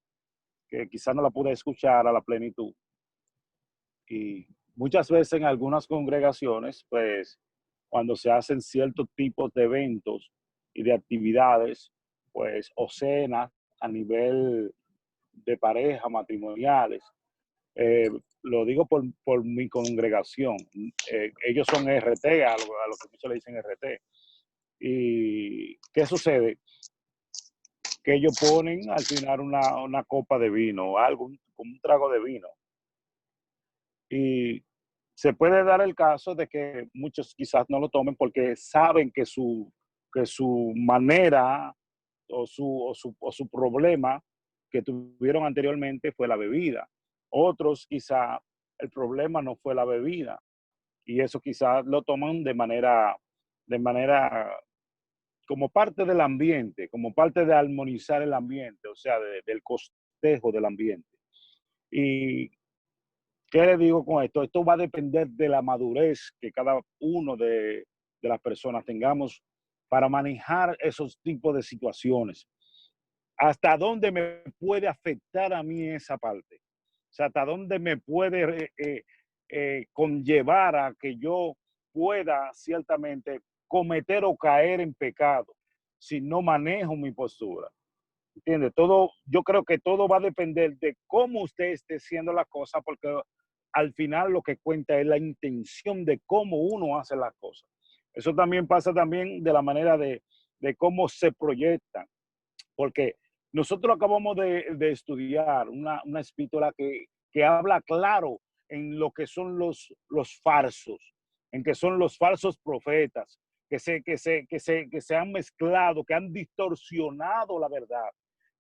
quizás no la pude escuchar a la plenitud. Y muchas veces en algunas congregaciones, pues, cuando se hacen ciertos tipos de eventos y de actividades, pues, o cenas a nivel de pareja, matrimoniales, lo digo por mi congregación. Ellos son RT, a lo que muchos le dicen RT. ¿Y qué sucede? Que ellos ponen al final una copa de vino o algo, como un trago de vino. Y se puede dar el caso de que muchos quizás no lo tomen porque saben que su manera o su problema que tuvieron anteriormente fue la bebida. Otros quizá el problema no fue la bebida y eso quizás lo toman de manera como parte del ambiente, como parte de armonizar el ambiente, o sea, del costejo del ambiente. Y ¿qué le digo con esto? Esto va a depender de la madurez que cada uno de las personas tengamos para manejar esos tipos de situaciones. ¿Hasta dónde me puede afectar a mí esa parte? O sea, ¿hasta dónde me puede conllevar a que yo pueda ciertamente cometer o caer en pecado si no manejo mi postura? ¿Entiende? Yo creo que todo va a depender de cómo usted esté haciendo la cosa, porque al final lo que cuenta es la intención de cómo uno hace las cosas. Eso también pasa también de la manera de cómo se proyectan, porque nosotros acabamos de estudiar una epístola que habla claro en lo que son los falsos, en que son los falsos profetas, que se han mezclado, que han distorsionado la verdad,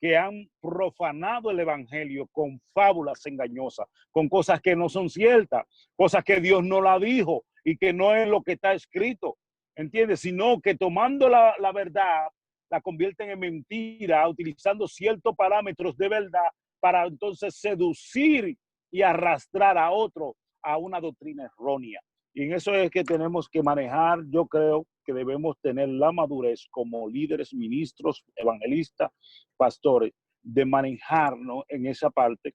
que han profanado el evangelio con fábulas engañosas, con cosas que no son ciertas, cosas que Dios no la dijo y que no es lo que está escrito, ¿entiendes? Sino que tomando la verdad, la convierten en mentira, utilizando ciertos parámetros de verdad para entonces seducir y arrastrar a otro a una doctrina errónea. Y en eso es que tenemos que manejar. Yo creo que debemos tener la madurez como líderes, ministros, evangelistas, pastores, de manejarnos en esa parte.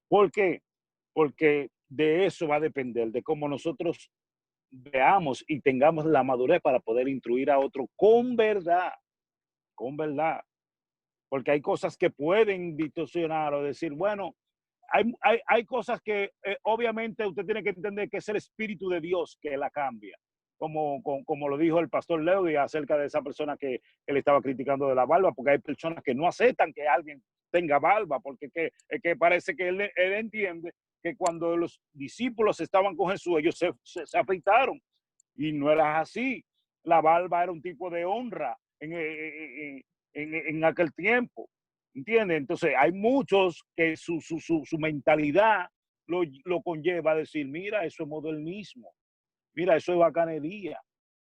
¿Por qué? Porque de eso va a depender, de cómo nosotros veamos y tengamos la madurez para poder instruir a otro con verdad. Con verdad, porque hay cosas que pueden distorsionar o decir, bueno, hay cosas que obviamente usted tiene que entender que es el Espíritu de Dios que la cambia. como lo dijo el pastor Leo y acerca de esa persona que él estaba criticando de la barba, porque hay personas que no aceptan que alguien tenga barba, porque es que parece que él entiende que cuando los discípulos estaban con Jesús, ellos se afeitaron, y no era así. La barba era un tipo de honra en aquel tiempo, ¿entiendes? Entonces hay muchos que su mentalidad lo conlleva a decir, mira, eso es modernismo, mira, eso es bacanería.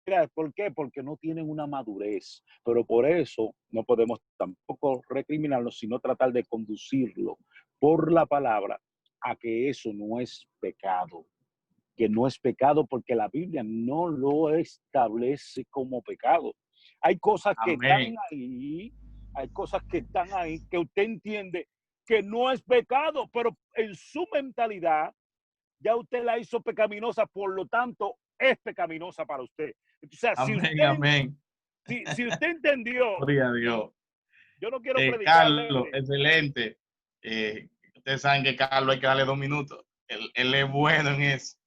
Mira, ¿por qué? Porque no tienen una madurez. Pero por eso no podemos tampoco recriminarlo, sino tratar de conducirlo por la palabra a que eso no es pecado. Que no es pecado porque la Biblia no lo establece como pecado. Hay cosas que Amén. están ahí, hay cosas que están ahí que usted entiende que no es pecado, pero en su mentalidad ya usted la hizo pecaminosa, por lo tanto es pecaminosa para usted. O sea, Amén, amén. si usted entendió, Gloria a Dios. yo no quiero predicarle. Carlos, excelente. Ustedes saben que Carlos hay que darle 2 minutos. Él es bueno en eso.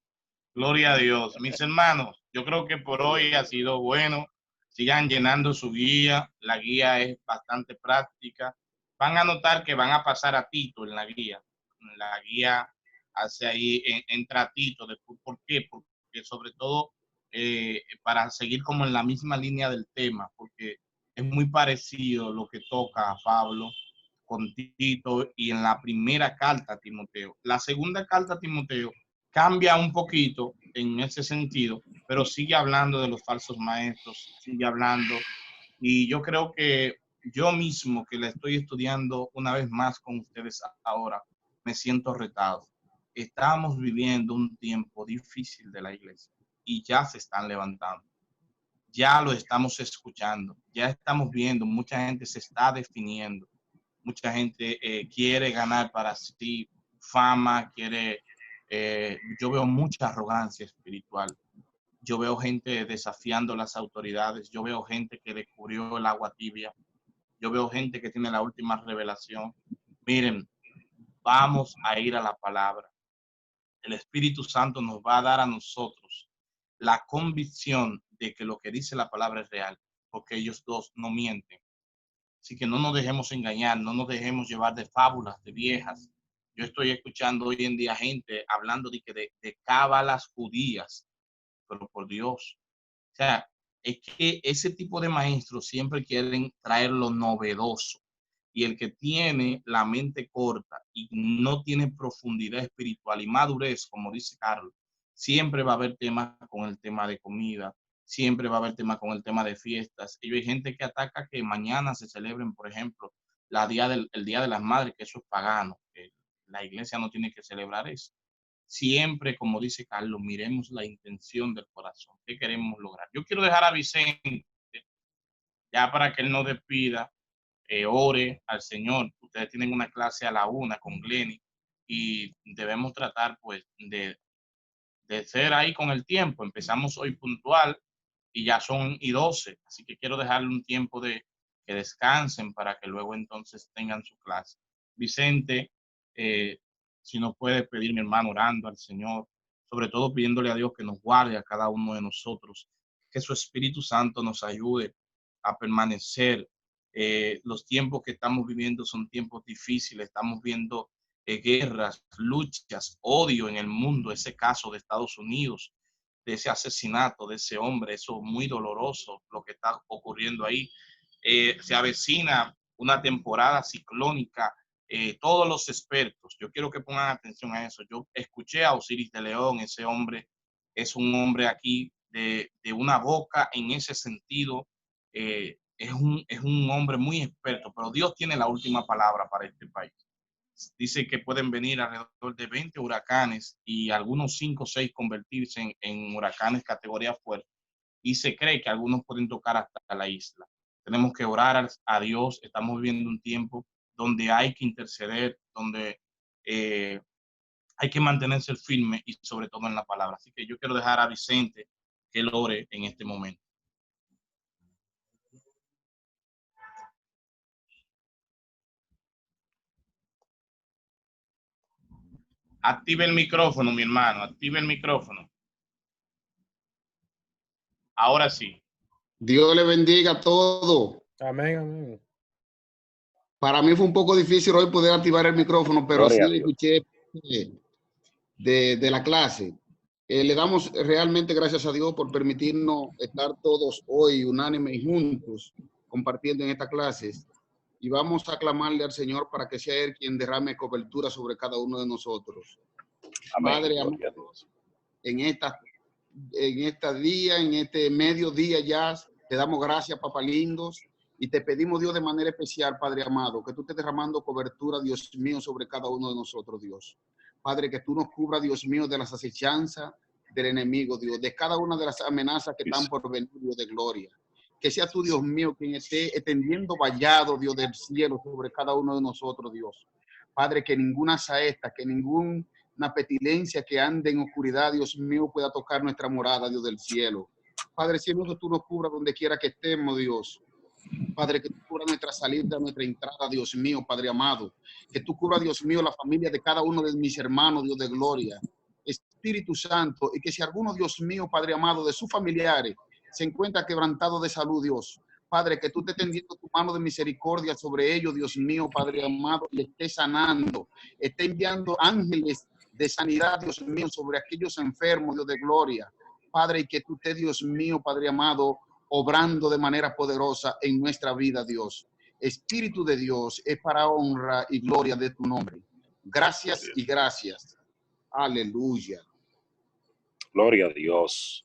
Gloria a Dios. Mis hermanos, yo creo que por hoy ha sido bueno. Sigan llenando su guía. La guía es bastante práctica. Van a notar que van a pasar a Tito en la guía. La guía hace ahí, entra Tito. ¿Por qué? Porque sobre todo para seguir como en la misma línea del tema, porque es muy parecido lo que toca a Pablo con Tito y en la primera carta a Timoteo. La segunda carta a Timoteo cambia un poquito en ese sentido, pero sigue hablando de los falsos maestros, sigue hablando, y yo creo que yo mismo que la estoy estudiando una vez más con ustedes ahora, me siento retado. Estamos viviendo un tiempo difícil de la iglesia y ya se están levantando. Ya lo estamos escuchando, ya estamos viendo, mucha gente se está definiendo, mucha gente quiere ganar para sí fama, yo veo mucha arrogancia espiritual, yo veo gente desafiando las autoridades, yo veo gente que descubrió el agua tibia, yo veo gente que tiene la última revelación. Miren, vamos a ir a la palabra. El Espíritu Santo nos va a dar a nosotros la convicción de que lo que dice la palabra es real, porque ellos dos no mienten. Así que no nos dejemos engañar, no nos dejemos llevar de fábulas, de viejas. Yo estoy escuchando hoy en día gente hablando de cábalas judías, pero por Dios. O sea, es que ese tipo de maestros siempre quieren traer lo novedoso. Y el que tiene la mente corta y no tiene profundidad espiritual y madurez, como dice Carlos, siempre va a haber temas con el tema de comida, siempre va a haber temas con el tema de fiestas. Y hay gente que ataca que mañana se celebren, por ejemplo, el Día de las Madres, que eso es pagano, que la iglesia no tiene que celebrar eso. Siempre, como dice Carlos, miremos la intención del corazón. ¿Qué queremos lograr? Yo quiero dejar a Vicente, ya para que él no despida, ore al Señor. Ustedes tienen una clase a la 1 con Glenny y debemos tratar pues de ser ahí con el tiempo. Empezamos hoy puntual y ya son y 12, así que quiero dejarle un tiempo de que descansen para que luego entonces tengan su clase. Vicente, si nos puede pedir, mi hermano, orando al Señor, sobre todo pidiéndole a Dios que nos guarde a cada uno de nosotros, que su Espíritu Santo nos ayude a permanecer. Los tiempos que estamos viviendo son tiempos difíciles, estamos viendo guerras, luchas, odio en el mundo, ese caso de Estados Unidos, de ese asesinato de ese hombre, eso muy doloroso lo que está ocurriendo ahí. Se avecina una temporada ciclónica, todos los expertos, yo quiero que pongan atención a eso. Yo escuché a Osiris de León, ese hombre es un hombre aquí de una boca en ese sentido, es un hombre muy experto, pero Dios tiene la última palabra para este país. Dice que pueden venir alrededor de 20 huracanes y algunos 5 o 6 convertirse en huracanes categoría fuerte. Y se cree que algunos pueden tocar hasta la isla. Tenemos que orar a Dios. Estamos viviendo un tiempo donde hay que interceder, donde hay que mantenerse firme y sobre todo en la palabra. Así que yo quiero dejar a Vicente que lo ore en este momento. Active el micrófono, mi hermano. Active el micrófono. Ahora sí. Dios le bendiga a todos. Amén, amén. Para mí fue un poco difícil hoy poder activar el micrófono, pero Gloria a sí Dios. escuché de la clase. Le damos realmente gracias a Dios por permitirnos estar todos hoy unánimes y juntos compartiendo en estas clases. Y vamos a clamarle al Señor para que sea Él quien derrame cobertura sobre cada uno de nosotros. Amén. Padre, Gloria a Dios. en este día, en este mediodía ya, te damos gracias, papá lindos, y te pedimos, Dios, de manera especial, Padre amado, que tú estés derramando cobertura, Dios mío, sobre cada uno de nosotros, Dios. Padre, que tú nos cubras, Dios mío, de las acechanzas del enemigo, Dios, de cada una de las amenazas que están por venir, Dios de gloria. Que sea tú, Dios mío, quien esté extendiendo vallado, Dios del cielo, sobre cada uno de nosotros, Dios. Padre, que ninguna saeta, que ninguna pestilencia que ande en oscuridad, Dios mío, pueda tocar nuestra morada, Dios del cielo. Padre, siempre que tú nos cubras donde quiera que estemos, Dios. Padre, que tú cubras nuestra salida, nuestra entrada, Dios mío, Padre amado. Que tú cubras, Dios mío, la familia de cada uno de mis hermanos, Dios de gloria. Espíritu Santo, y que si alguno, Dios mío, Padre amado, de sus familiares se encuentra quebrantado de salud, Dios. Padre, que tú estés tendiendo tu mano de misericordia sobre ellos, Dios mío, Padre amado, y estés sanando. Esté enviando ángeles de sanidad, Dios mío, sobre aquellos enfermos, Dios de gloria. Padre, y que tú estés, Dios mío, Padre amado, obrando de manera poderosa en nuestra vida, Dios. Espíritu de Dios, es para honra y gloria de tu nombre. Gracias y gracias. Aleluya. Gloria a Dios.